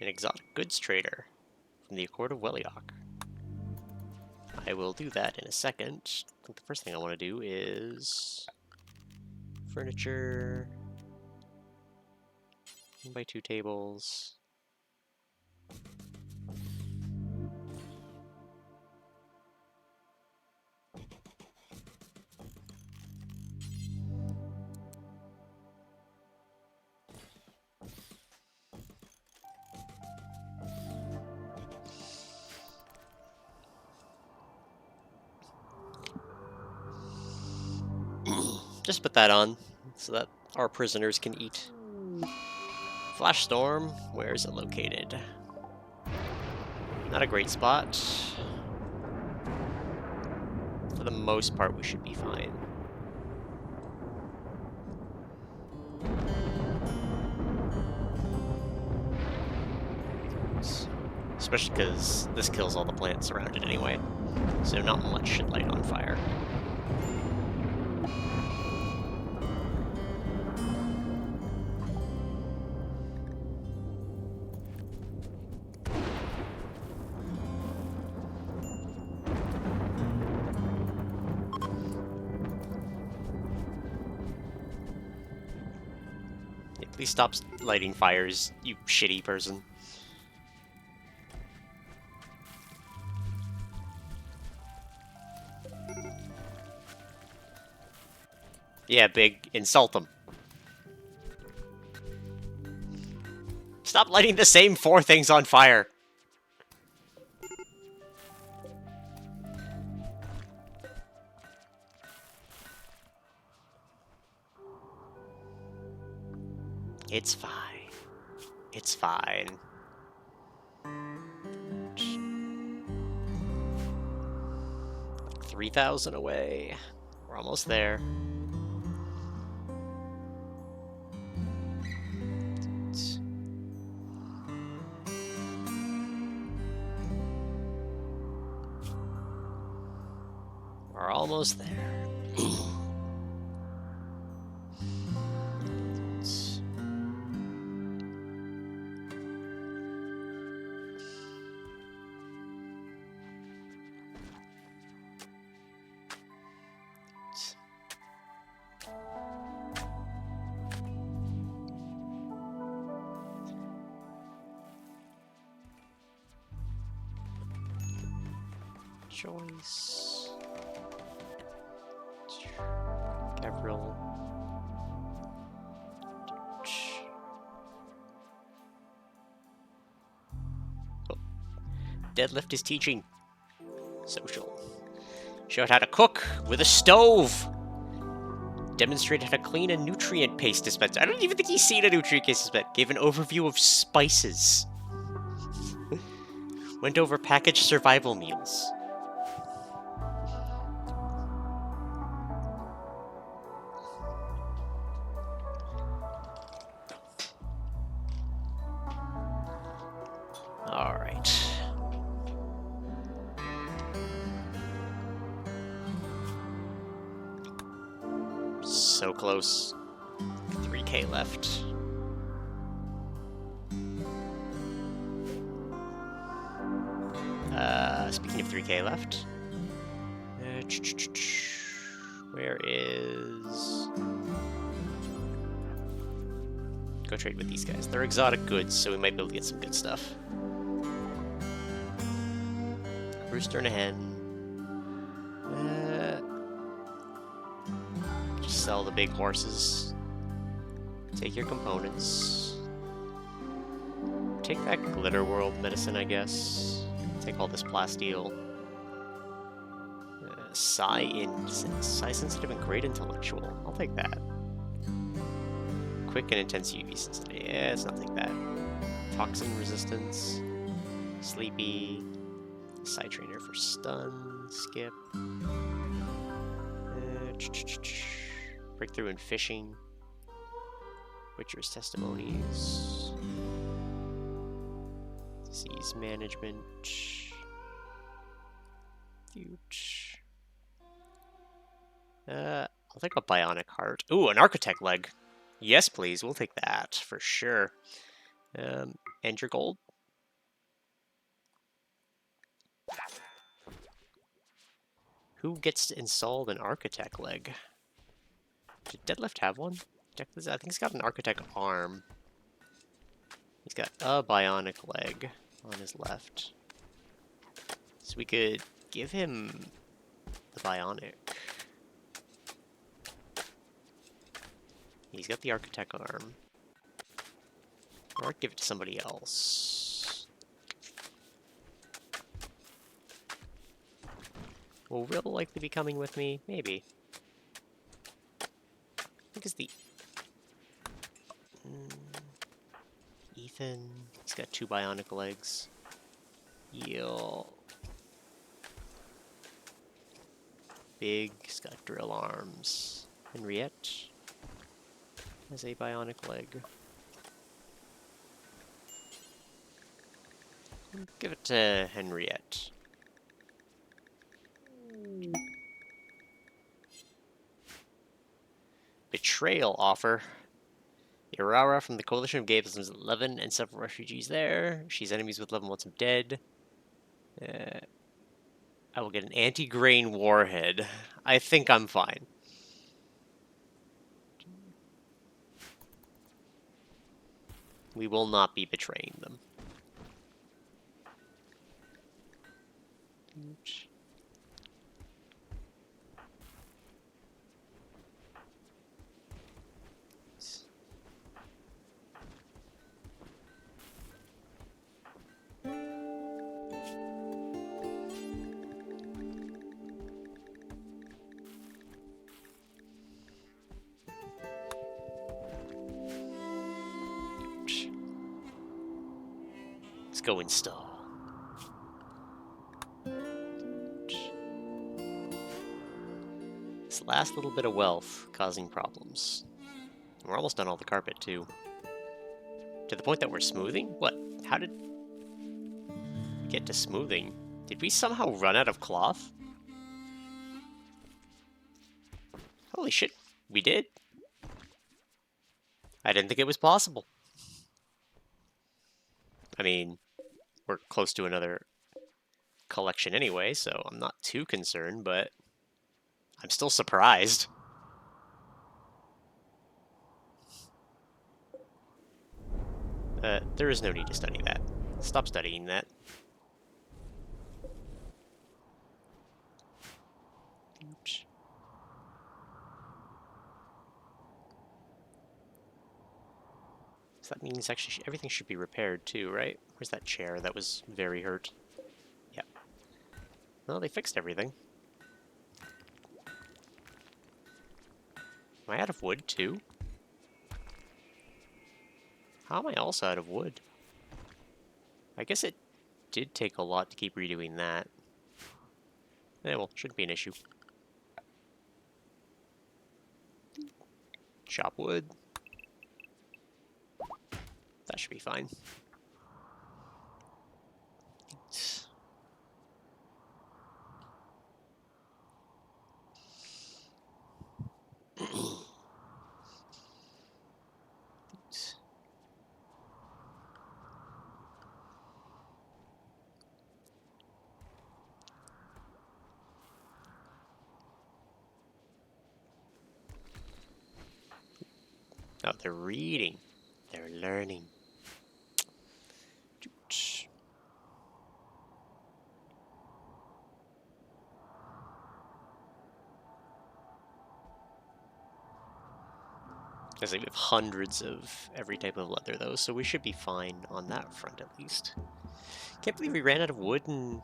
An exotic goods trader from the Accord of Weliok. I will do that in a second. I think the first thing I want to do is furniture. 1x2 tables. Just put that on so that our prisoners can eat. Flash storm, where is it located? Not a great spot. For the most part, we should be fine. Especially because this kills all the plants around it anyway. So not much should light on fire. Please stop lighting fires, you shitty person. Yeah, big. Insult them. Stop lighting the same 4 things on fire. It's fine. It's fine. 3,000 away. We're almost there. We're almost there. choice. Gabriel. Oh. Deadlift is teaching. Social. Showed how to cook with a stove. Demonstrated how to clean a nutrient paste dispenser. I don't even think he's seen a nutrient paste dispenser. Gave an overview of spices. Went over packaged survival meals. Alright. So close. 3K left. Speaking of 3K left. Where is... Go trade with these guys. They're exotic goods, so we might be able to get some good stuff. Rooster and a hen. Just sell the big horses. Take your components. Take that Glitter World medicine, I guess. Take all this plasteel. Psi sensitive and great intellectual. I'll take that. Quick and intense UV sensitivity. Yeah, it's nothing bad. Toxin resistance. Sleepy. Psi trainer for stun. Skip. Breakthrough in fishing. Witcher's testimonies. Disease management. Huge. I'll take a bionic heart. Ooh, an architect leg. Yes, please. We'll take that for sure. And your gold. Who gets to install an architect leg? Did Deadlift have one? I think he's got an architect arm. He's got a bionic leg on his left. So we could give him the bionic. He's got the architect arm. Or give it to somebody else. Will Will likely be coming with me? Maybe. I think it's the... Ethan. He's got 2 bionic legs. Yell. Big. He's got drill arms. Henriette has a bionic leg. Give it to Henriette. Betrayal offer. Irara from the Coalition of Gables is 11 and several refugees there. She's enemies with 11 wants him dead. I will get an anti-grain warhead. I think I'm fine. We will not be betraying them. Let's go install. This last little bit of wealth causing problems. We're almost done all the carpet too. To the point that we're smoothing? What? How did we get to smoothing? Did we somehow run out of cloth? Holy shit, we did. I didn't think it was possible. I mean, we're close to another collection anyway, so I'm not too concerned, but I'm still surprised. There is no need to study that. Stop studying that. So that means actually everything should be repaired too, right? Where's that chair that was very hurt? Yep. Well, they fixed everything. Am I out of wood too? How am I also out of wood? I guess it did take a lot to keep redoing that. Eh, well, shouldn't be an issue. Chop wood. That should be fine. Oh, they're reading. They're learning. Because we have hundreds of every type of leather, though, so we should be fine on that front at least. Can't believe we ran out of wood and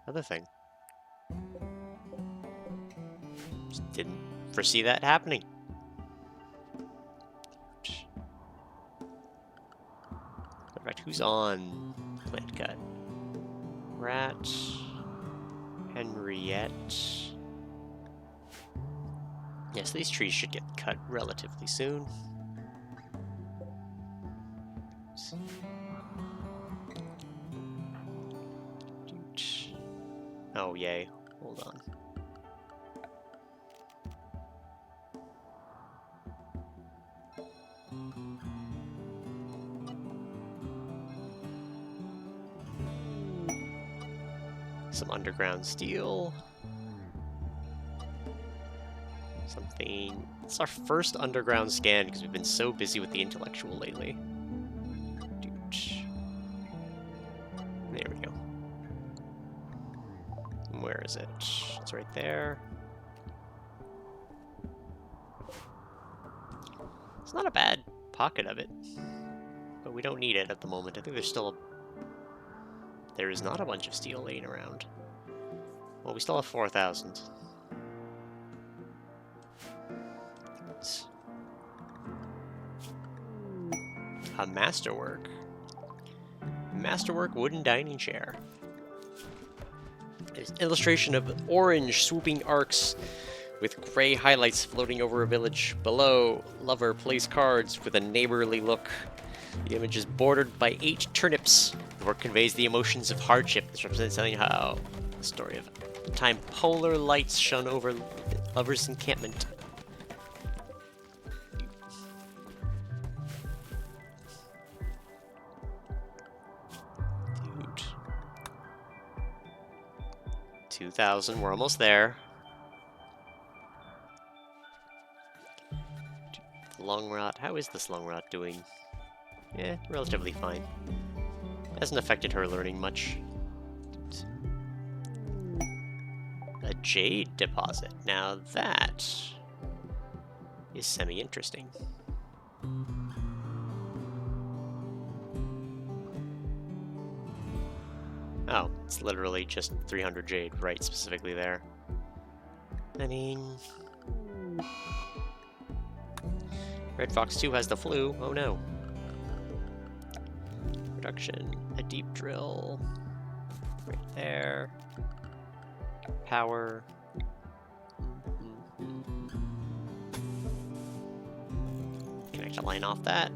other thing. Just didn't foresee that happening. Alright, who's on plant cut? Rat, Henriette. Yes, these trees should get cut relatively soon. Oh, yay. Hold on. Some underground steel. Something. It's our first underground scan because we've been so busy with the intellectual lately. There we go. Where is it? It's right there. It's not a bad pocket of it, but we don't need it at the moment. I think there's still there is not a bunch of steel laying around. Well, we still have 4,000. A masterwork. Masterwork wooden dining chair. There's an illustration of orange swooping arcs with gray highlights floating over a village. Below, lover plays cards with a neighborly look. The image is bordered by 8 turnips. The work conveys the emotions of hardship. This represents telling how the story of the time polar lights shone over lovers' encampment. Dude. 2,000, we're almost there. Long rot, how is this long rot doing? Yeah, relatively fine. Hasn't affected her learning much. A jade deposit. Now that is semi-interesting. Oh, it's literally just 300 jade, right, specifically there. I mean... Red Fox 2 has the flu, oh no. Production, a deep drill, right there. Power. Connect a line off that.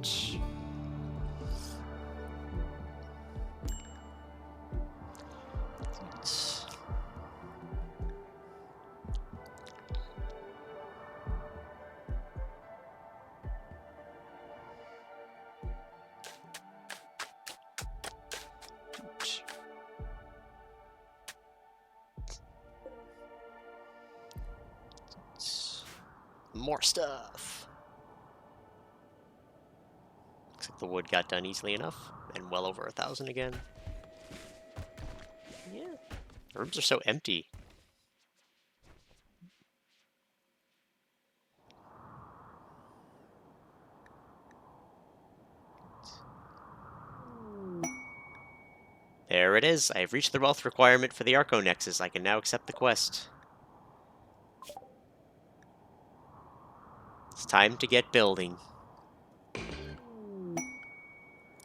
More stuff. Looks like the wood got done easily enough, and well over 1,000 again. Yeah, the rooms are so empty. There it is. I have reached the wealth requirement for the Arco Nexus. I can now accept the quest. It's time to get building.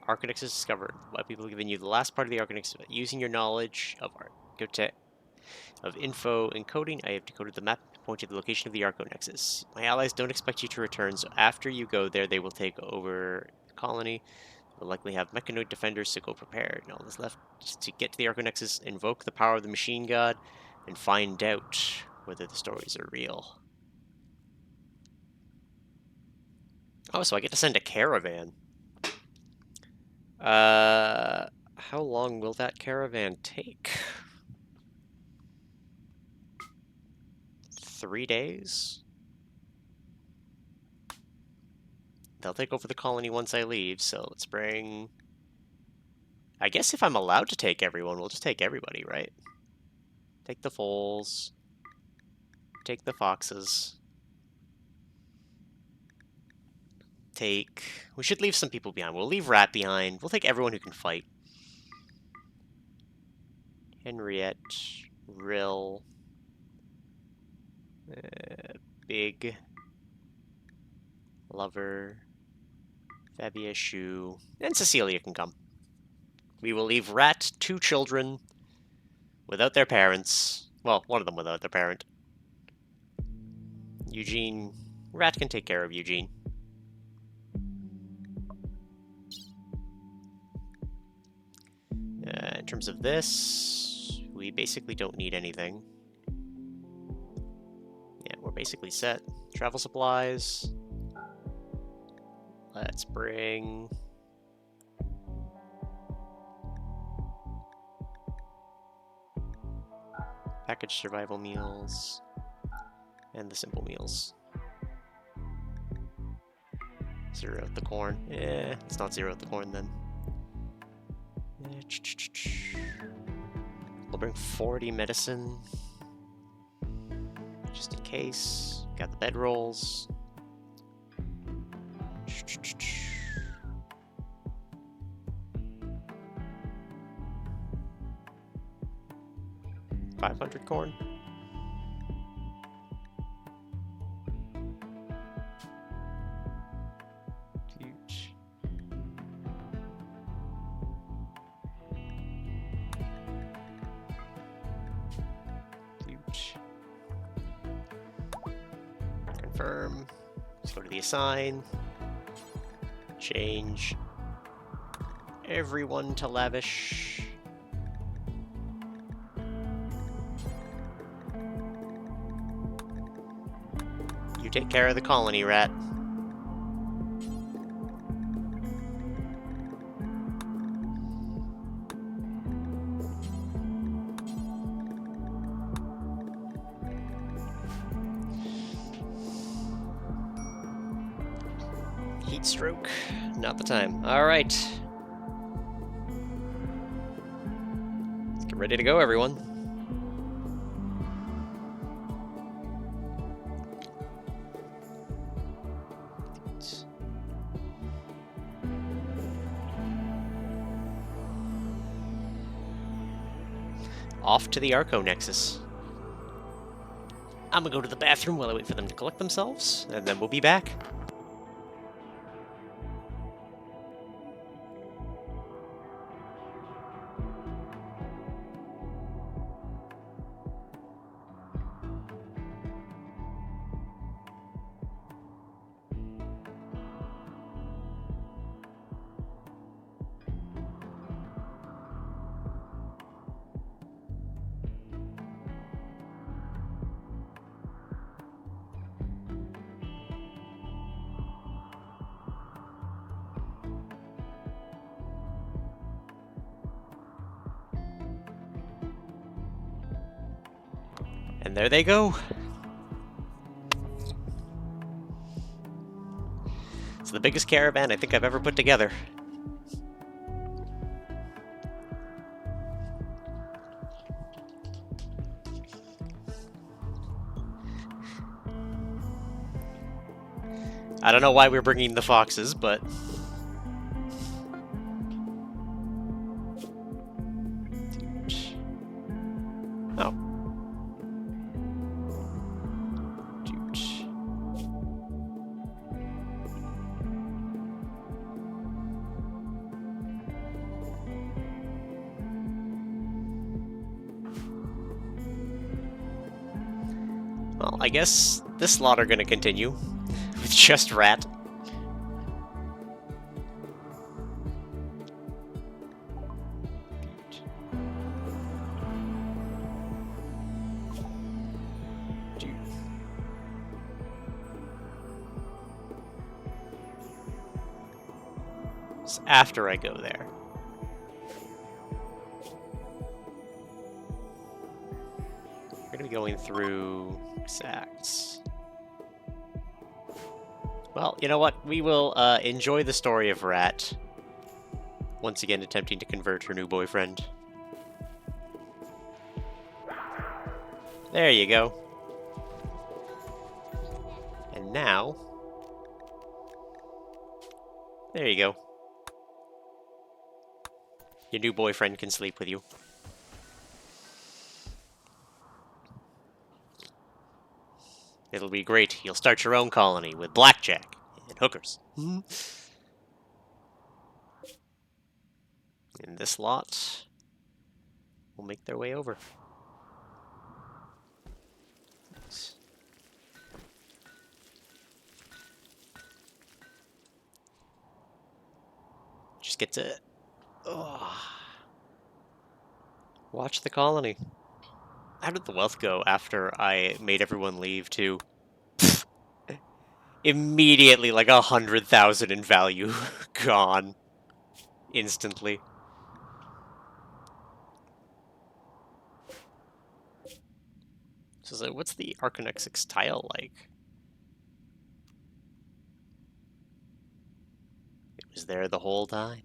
Arco Nexus discovered. What people have given you the last part of the Arco Nexus. Using your knowledge of info encoding, I have decoded the map pointing to the location of the Arco Nexus. My allies don't expect you to return, so after you go there, they will take over the colony. We'll likely have mechanoid defenders, so go prepared. And all that's left is to get to the Arco Nexus, invoke the power of the machine god, and find out whether the stories are real. Oh, so I get to send a caravan. How long will that caravan take? 3 days? They'll take over the colony once I leave, so let's bring... I guess if I'm allowed to take everyone, we'll just take everybody, right? Take the foals. Take the foxes. We should leave some people behind. We'll leave Rat behind. We'll take everyone who can fight. Henriette. Rill. Big. Lover. Fabia, Shu. And Cecilia can come. We will leave Rat, 2 children, without their parents. Well, one of them without their parent. Eugene. Rat can take care of Eugene. In terms of this, we basically don't need anything. Yeah, we're basically set. Travel supplies. Let's bring... packaged survival meals. And the simple meals. Zero out the corn. Eh, it's not zero out the corn then. We'll bring 40 medicine. Just in case. Got the bedrolls. 500 corn. Huge. Huge. Confirm. Let's go to the assign. Change everyone to lavish. You take care of the colony, Rat. Heat stroke, not the time. All right. Let's get ready to go, everyone. Off to the Arco Nexus. I'm gonna go to the bathroom while I wait for them to collect themselves, and then we'll be back. And there they go. It's the biggest caravan I think I've ever put together. I don't know why we're bringing the foxes, but... Well, I guess this slot are gonna continue with just rat. It's after I go there. We're gonna be going through exacts. Well, you know what? We will enjoy the story of Rat. Once again attempting to convert her new boyfriend. There you go. And now... there you go. Your new boyfriend can sleep with you. It'll be great. You'll start your own colony with blackjack and hookers. And this lot will make their way over. Just get to watch the colony. How did the wealth go after I made everyone leave too? Immediately, like 100,000 in value gone instantly. So, what's the Arconexix tile like? It was there the whole time.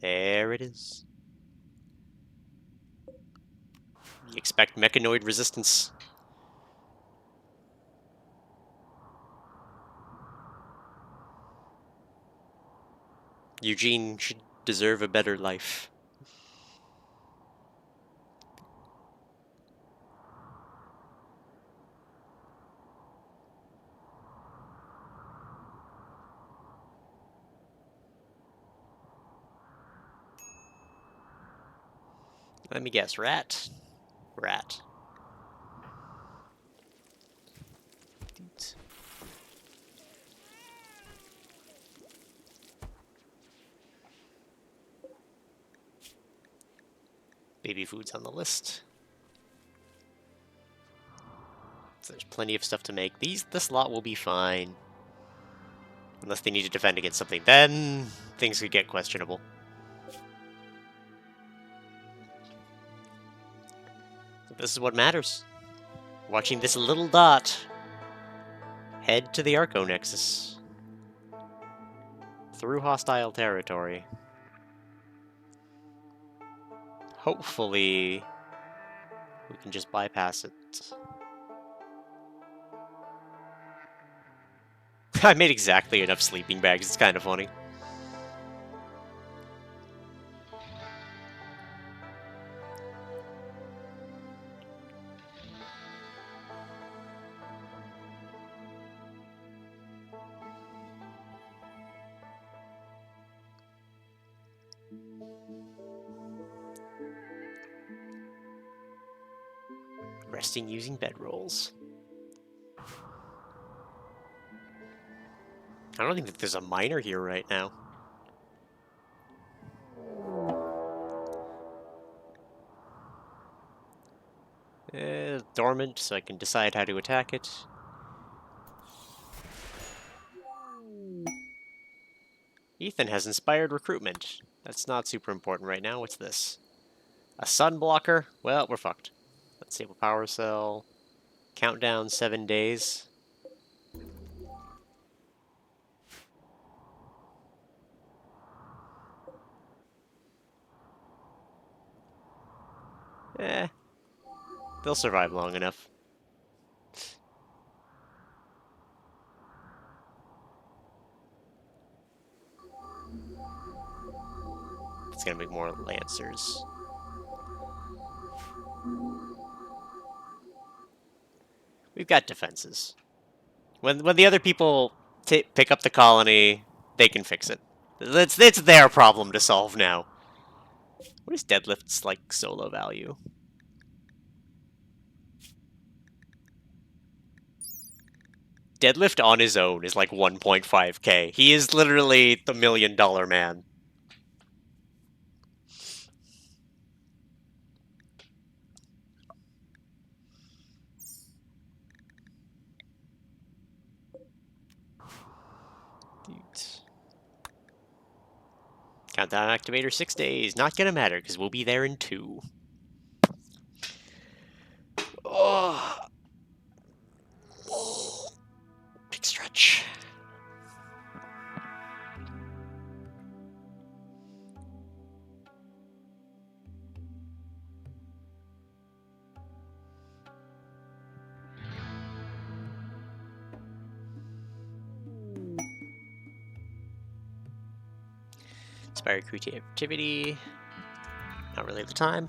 There it is. You expect mechanoid resistance. Eugene should deserve a better life. Let me guess, rat? Rat. Baby food's on the list. So there's plenty of stuff to make. This lot will be fine. Unless they need to defend against something, then things could get questionable. But this is what matters. Watching this little dot head to the Arco Nexus. Through hostile territory. Hopefully, we can just bypass it. I made exactly enough sleeping bags, it's kind of funny. Resting using bedrolls. I don't think that there's a miner here right now. Dormant, so I can decide how to attack it. Ethan has inspired recruitment. That's not super important right now. What's this? A sun blocker? Well, we're fucked. Let's see, power cell. Countdown 7 days. They'll survive long enough. It's gonna be more Lancers. We've got defenses. When the other people pick up the colony, they can fix it. It's their problem to solve now. What is Deadlift's, like, solo value? Deadlift on his own is like 1.5k. He is literally the $1 million man. Countdown activator 6 days. Not gonna matter because we'll be there in 2. Oh. Big stretch. Inspire creativity. Not really the time.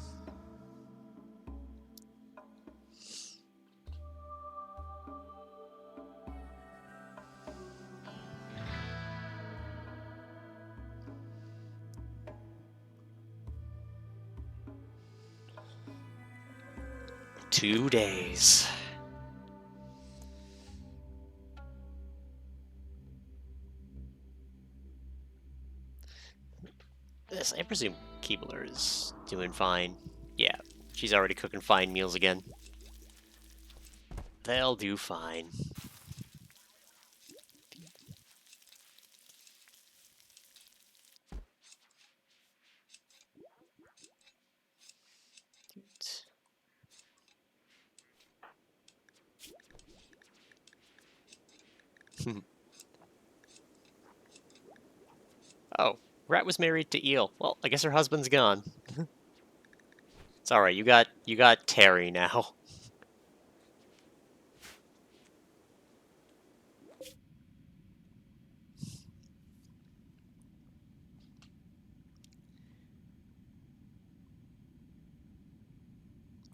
Two days. Yes, I presume Keebler is doing fine. Yeah, she's already cooking fine meals again. They'll do fine. Oh, Rat was married to Eel. Well, I guess her husband's gone. It's all right. You got Terry now.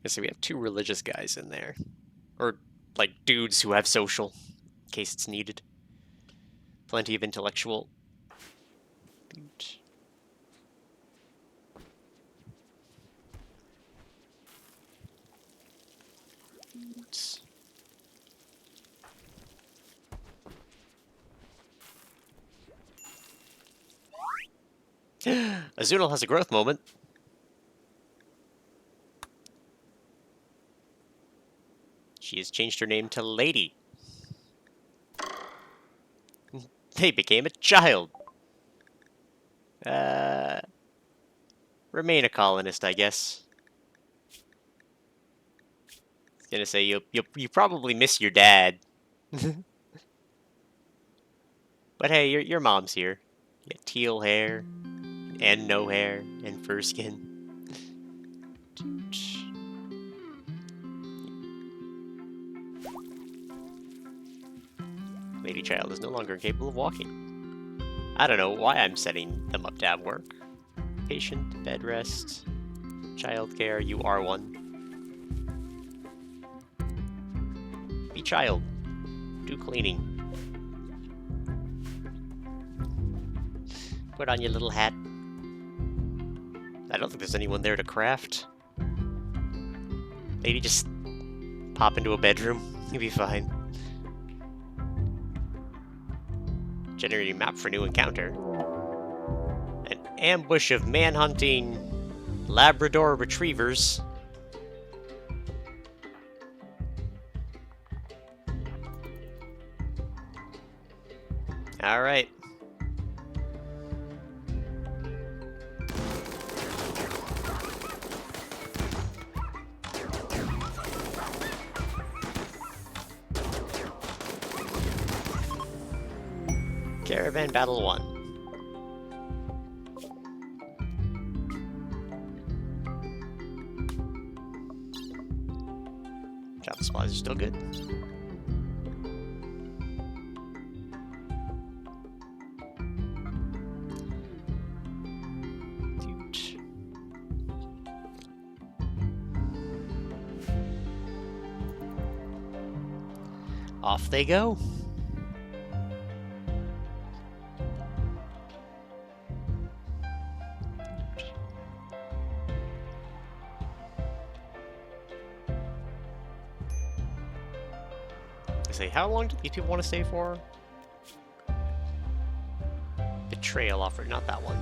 So we have 2 religious guys in there, or like dudes who have social, in case it's needed. Plenty of intellectual. Azunel has a growth moment. She has changed her name to Lady. They became a child. Remain a colonist, I guess. I was gonna say you probably miss your dad. But hey, your mom's here. You got teal hair, and no hair, and fur skin. Lady Child is no longer capable of walking. I don't know why I'm setting them up to have work. Patient, bed rest, childcare, you are one. Be child. Do cleaning. Put on your little hat. I don't think there's anyone there to craft. Maybe just pop into a bedroom. You'll be fine. Generating map for new encounter. An ambush of manhunting Labrador retrievers. All right. Caravan Battle 1. Travel supplies are still good. Off they go. say, how long do these people want to stay for? Betrayal offered, not that one.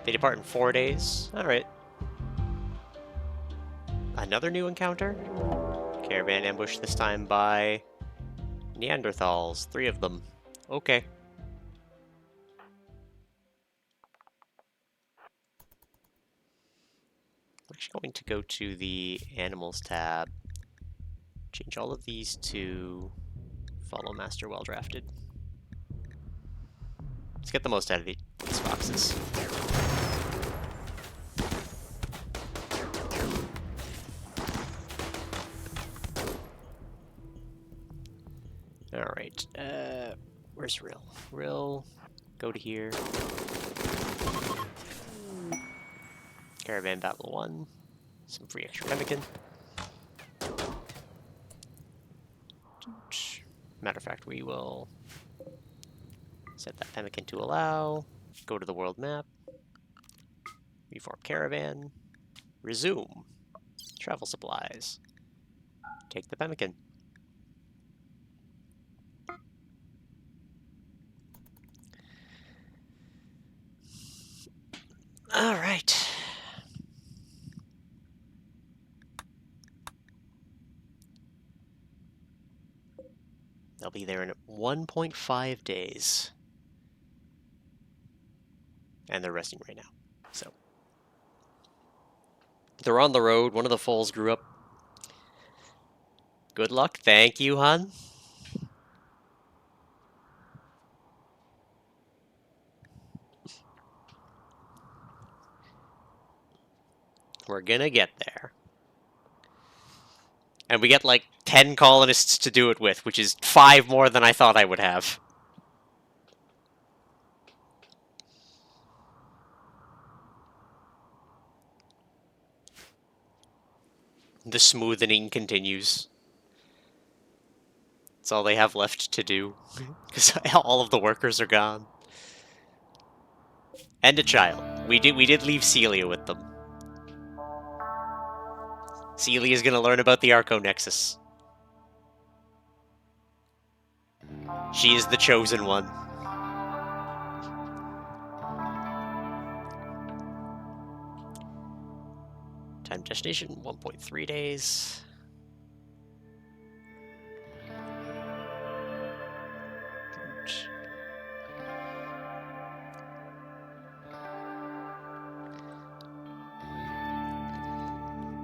They depart in 4 days. Alright. Another new encounter? Caravan ambush, this time by Neanderthals. 3 of them. Okay. I'm actually going to go to the Animals tab. Change all of these to Follow Master Well Drafted. Let's get the most out of these boxes. Alright, where's Rill? Rill, go to here. Caravan Battle 1. Some free extra pemmican. Matter of fact, we will set that pemmican to allow. Go to the world map. Reform caravan. Resume. Travel supplies. Take the pemmican. Alright. They'll be there in 1.5 days. And they're resting right now. So. They're on the road. One of the foals grew up. Good luck. Thank you, hon. We're gonna get there. And we get like 10 colonists to do it with, which is 5 more than I thought I would have. The smoothening continues. That's all they have left to do. Because all of the workers are gone. And a child. We did leave Celia with them. Celia's gonna learn about the Arco Nexus. She is the chosen one. Time destination, 1.3 days.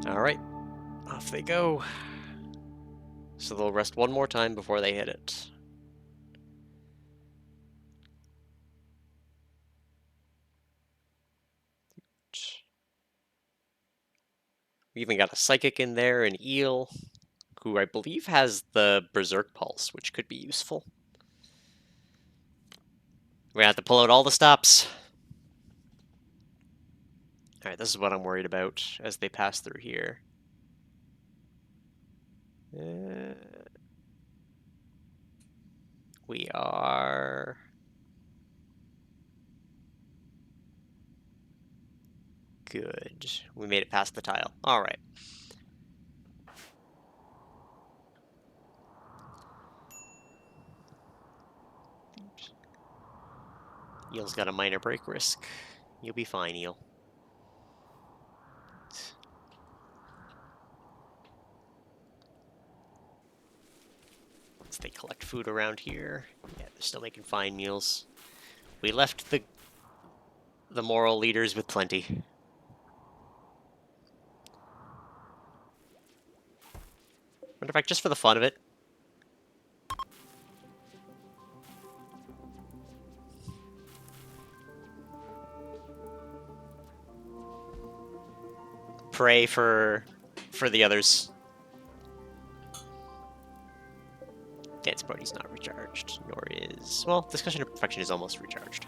Alright, off they go. So they'll rest one more time before they hit it. We even got a Psychic in there, an Eel, who I believe has the Berserk Pulse, which could be useful. We're gonna have to pull out all the stops. Alright, this is what I'm worried about as they pass through here. We are... Good. We made it past the tile. Alright. Eel's got a minor break risk. You'll be fine, Eel. Once they collect food around here. Yeah, they're still making fine meals. We left the moral leaders with plenty. Matter of fact, just for the fun of it. Pray for the others. Dance Party's not recharged, nor is... Well, Discussion of Perfection is almost recharged.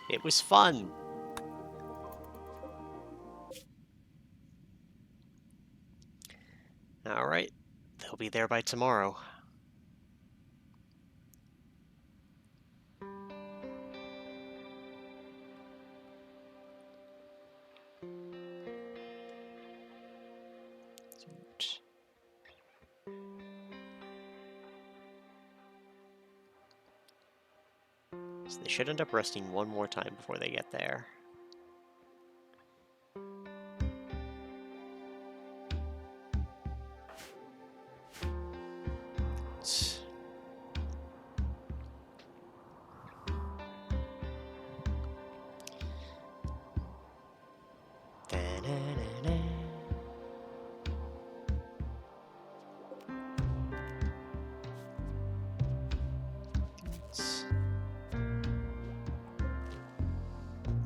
It was fun! Alright, they'll be there by tomorrow. So they should end up resting one more time before they get there.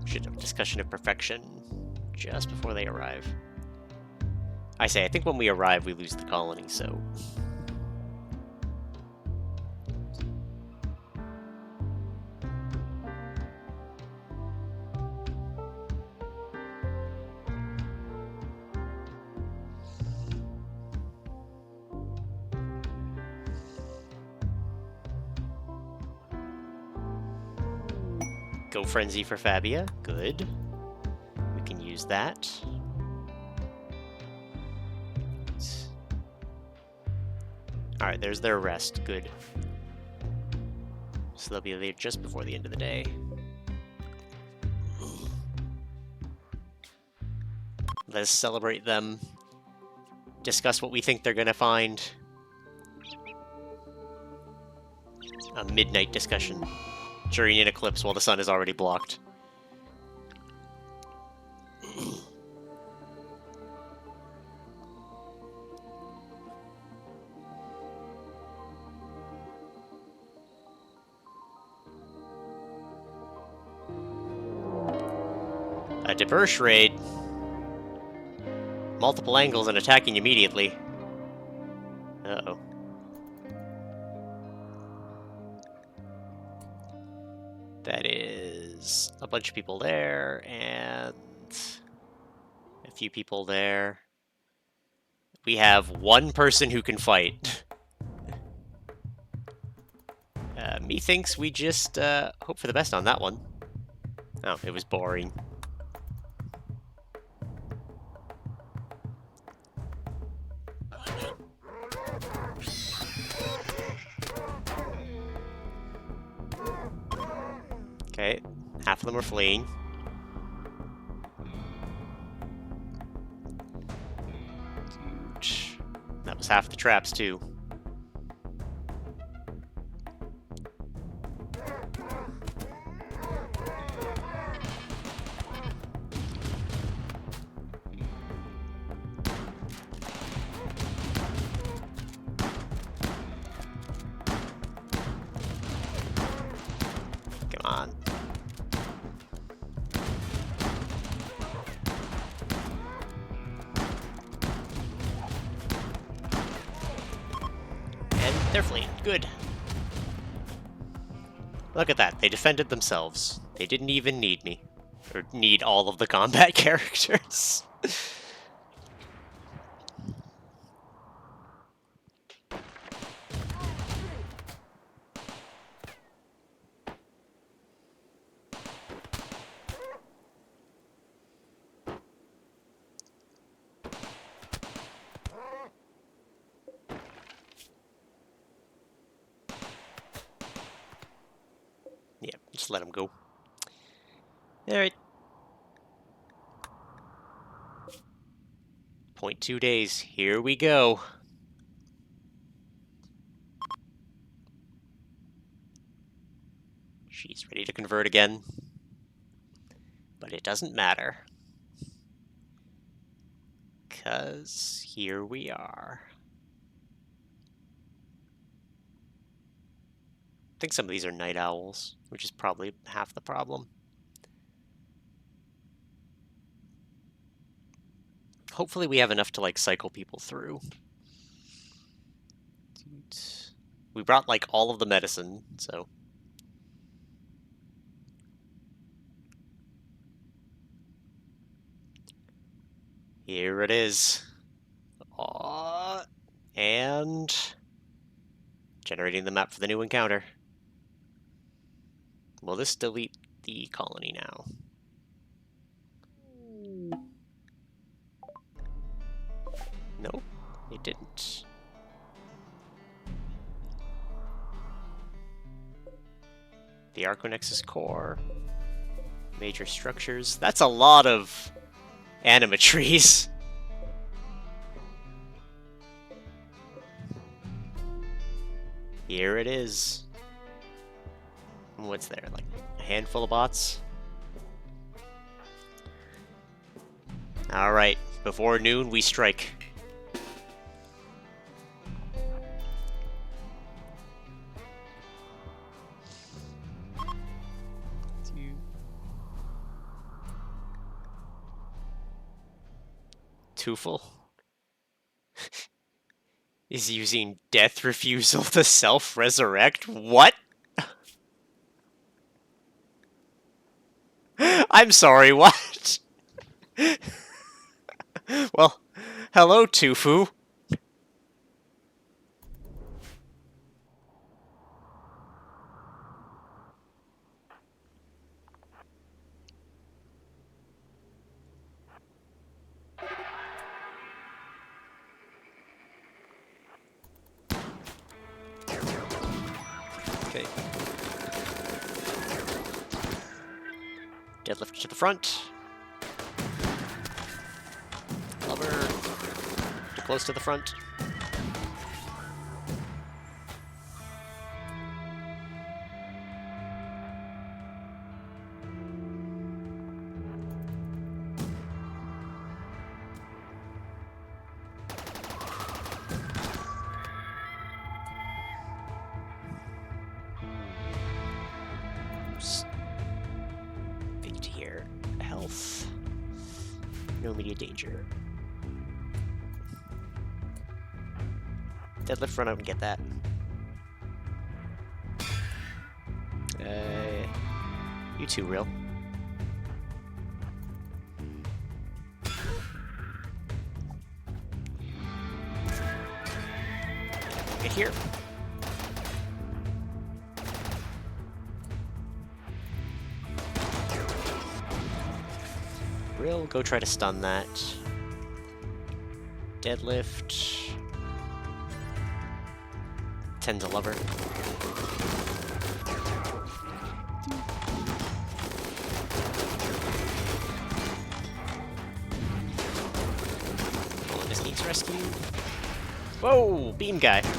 Should have a discussion of perfection just before they arrive. I think when we arrive, we lose the colony, so... Go Frenzy for Fabia. Good. We can use that. Alright, there's their rest. Good. So they'll be there just before the end of the day. Let's celebrate them. Discuss what we think they're gonna find. A midnight discussion during an eclipse while the sun is already blocked. A diverse raid. Multiple angles and attacking immediately. Uh-oh. That is a bunch of people there, and a few people there. We have one person who can fight. Methinks we just hope for the best on that one. Oh, it was boring. Okay, half of them are fleeing. That was half the traps, too. Come on. They're fleeing. Good. Look at that. They defended themselves. They didn't even need me. Or need all of the combat characters. Yeah, just let them go. Alright. 0.2 days. Here we go. She's ready to convert again. But it doesn't matter. 'Cause here we are. I think some of these are night owls, which is probably half the problem. Hopefully we have enough to, like, cycle people through. We brought, like, all of the medicine, so... Here it is. And... generating the map for the new encounter. Will this delete the colony now? Nope, it didn't. The Arconexus core. Major structures. That's a lot of animatries. Here it is. What's there? Like a handful of bots? Alright, before noon we strike. Tufel is using death refusal to self-resurrect? What? I'm sorry, what? Well, hello, Tufu. Okay. Deadlift to the front. Lover. Too close to the front. Fate here. Health. No immediate danger. Deadlift, run out and get that. You too, real. Get here. Real, go try to stun that. Deadlift. Tend to lover. This needs rescue. Whoa! Beam guy. How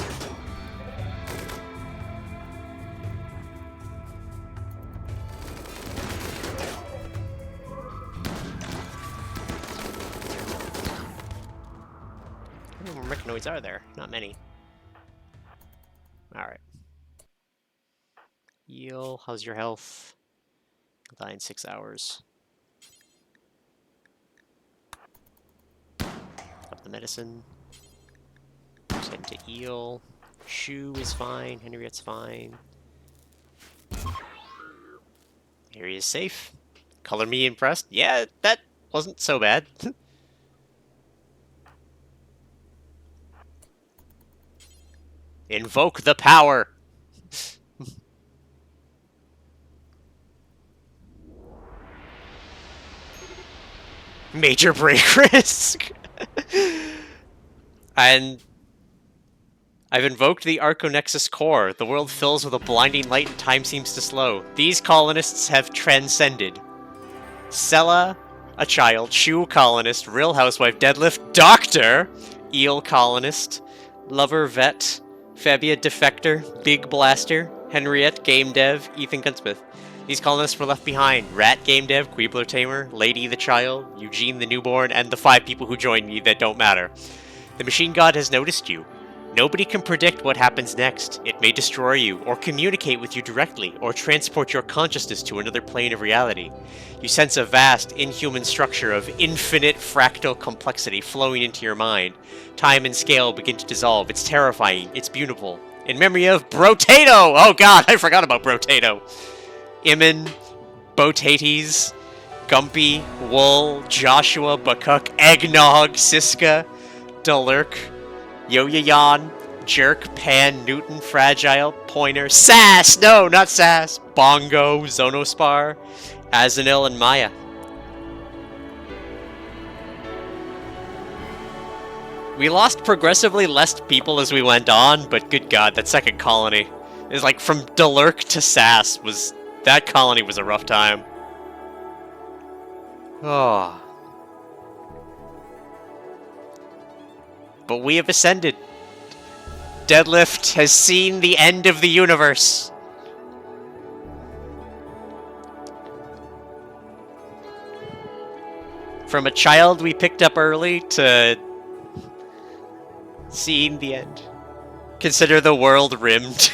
many more mechanoids are there? Not many. Alright. Heal. How's your health? You'll die in 6 hours. Up the medicine. Tend to heal. Shu is fine. Henriette's fine. Area is safe. Color me impressed. Yeah, that wasn't so bad. Invoke the power! Major break risk! And I've invoked the Arconexus core. The world fills with a blinding light and time seems to slow. These colonists have transcended. Sella, a child. Shu, colonist. Real housewife. Deadlift, doctor. Eel, colonist. Lover, vet. Fabia, defector. Big blaster. Henriette, game dev. Ethan, gunsmith. These colonists were left behind. Rat, game dev. Queebler, tamer. Lady, the child. Eugene, the newborn. And the 5 people who joined me that don't matter. The machine god has noticed you. Nobody can predict what happens next. It may destroy you, or communicate with you directly, or transport your consciousness to another plane of reality. You sense a vast, inhuman structure of infinite fractal complexity flowing into your mind. Time and scale begin to dissolve. It's terrifying. It's beautiful. In memory of Brotato! Oh god, I forgot about Brotato. Iman, Botates, Gumpy, Wool, Joshua, Bakuk, Eggnog, Siska, Dalurk, Yo-Yayan, Jerk, Pan, Newton, Fragile, Pointer, Sass! No, not Sass! Bongo, Zonospar, Azunel, and Maya. We lost progressively less people as we went on, but good god, that second colony is like from Dalurk to Sass was That colony was a rough time. Oh. But we have ascended. Deadlift has seen the end of the universe. From a child we picked up early to seeing the end. Consider the world rimmed.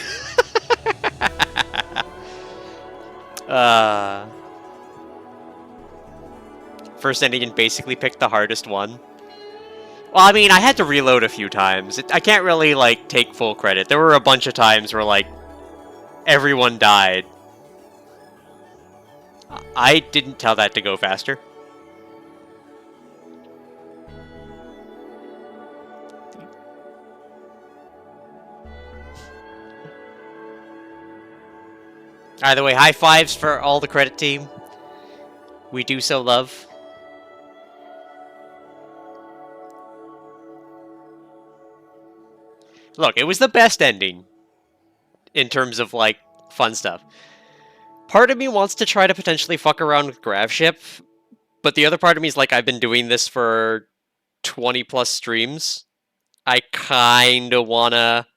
First ending and basically picked the hardest one. Well, I mean, I had to reload a few times. I can't really, like, take full credit. There were a bunch of times where, like, everyone died. I didn't tell that to go faster. Either way, high fives for all the credit team. We do so love. Look, it was the best ending in terms of, like, fun stuff. Part of me wants to try to potentially fuck around with Gravship, but the other part of me is like, I've been doing this for 20 plus streams. I kinda wanna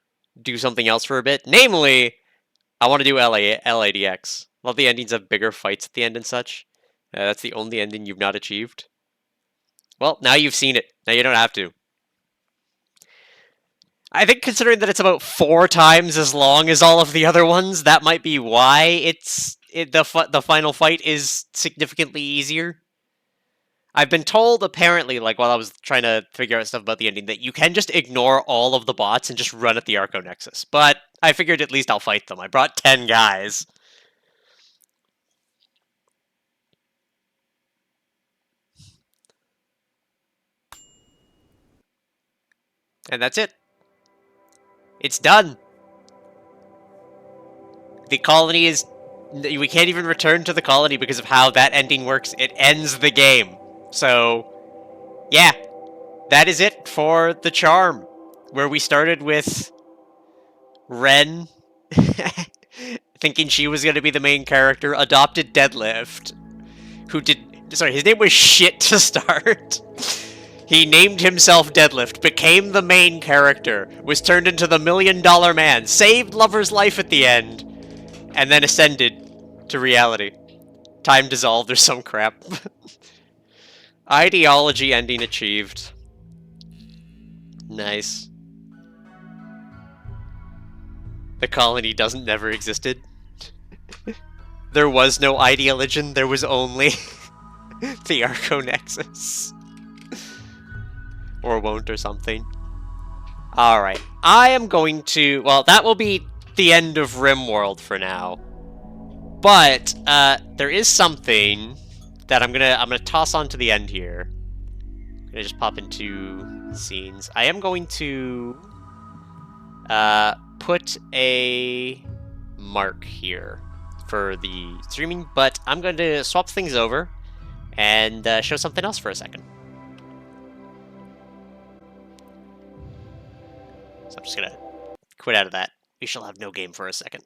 do something else for a bit. Namely, I want to do LADX. All the endings have bigger fights at the end and such. That's the only ending you've not achieved. Well, now you've seen it. Now you don't have to. I think considering that it's about 4 times as long as all of the other ones, that might be why the final fight is significantly easier. I've been told, apparently, like, while I was trying to figure out stuff about the ending, that you can just ignore all of the bots and just run at the Arco Nexus. But I figured at least I'll fight them. I brought 10 guys. And that's it. It's done. The colony is... We can't even return to the colony because of how that ending works. It ends the game. So, yeah. That is it for the charm. Where we started with Ren thinking she was going to be the main character, adopted Deadlift, who did... Sorry, his name was Shyett to start. He named himself Deadlift, became the main character, was turned into the $1 Million Man, saved Lover's life at the end, and then ascended to reality. Time dissolved or some crap. Ideology ending achieved. Nice. The colony never existed. There was no ideology, there was only the Arco Nexus. Or won't or something. Alright. I am going to... Well, that will be the end of Rimworld for now. But, there is something that I'm gonna toss on to the end here. I'm gonna just pop into scenes. I am going to... put a mark here for the streaming, but I'm going to swap things over and show something else for a second. So I'm just gonna quit out of that. We shall have no game for a second.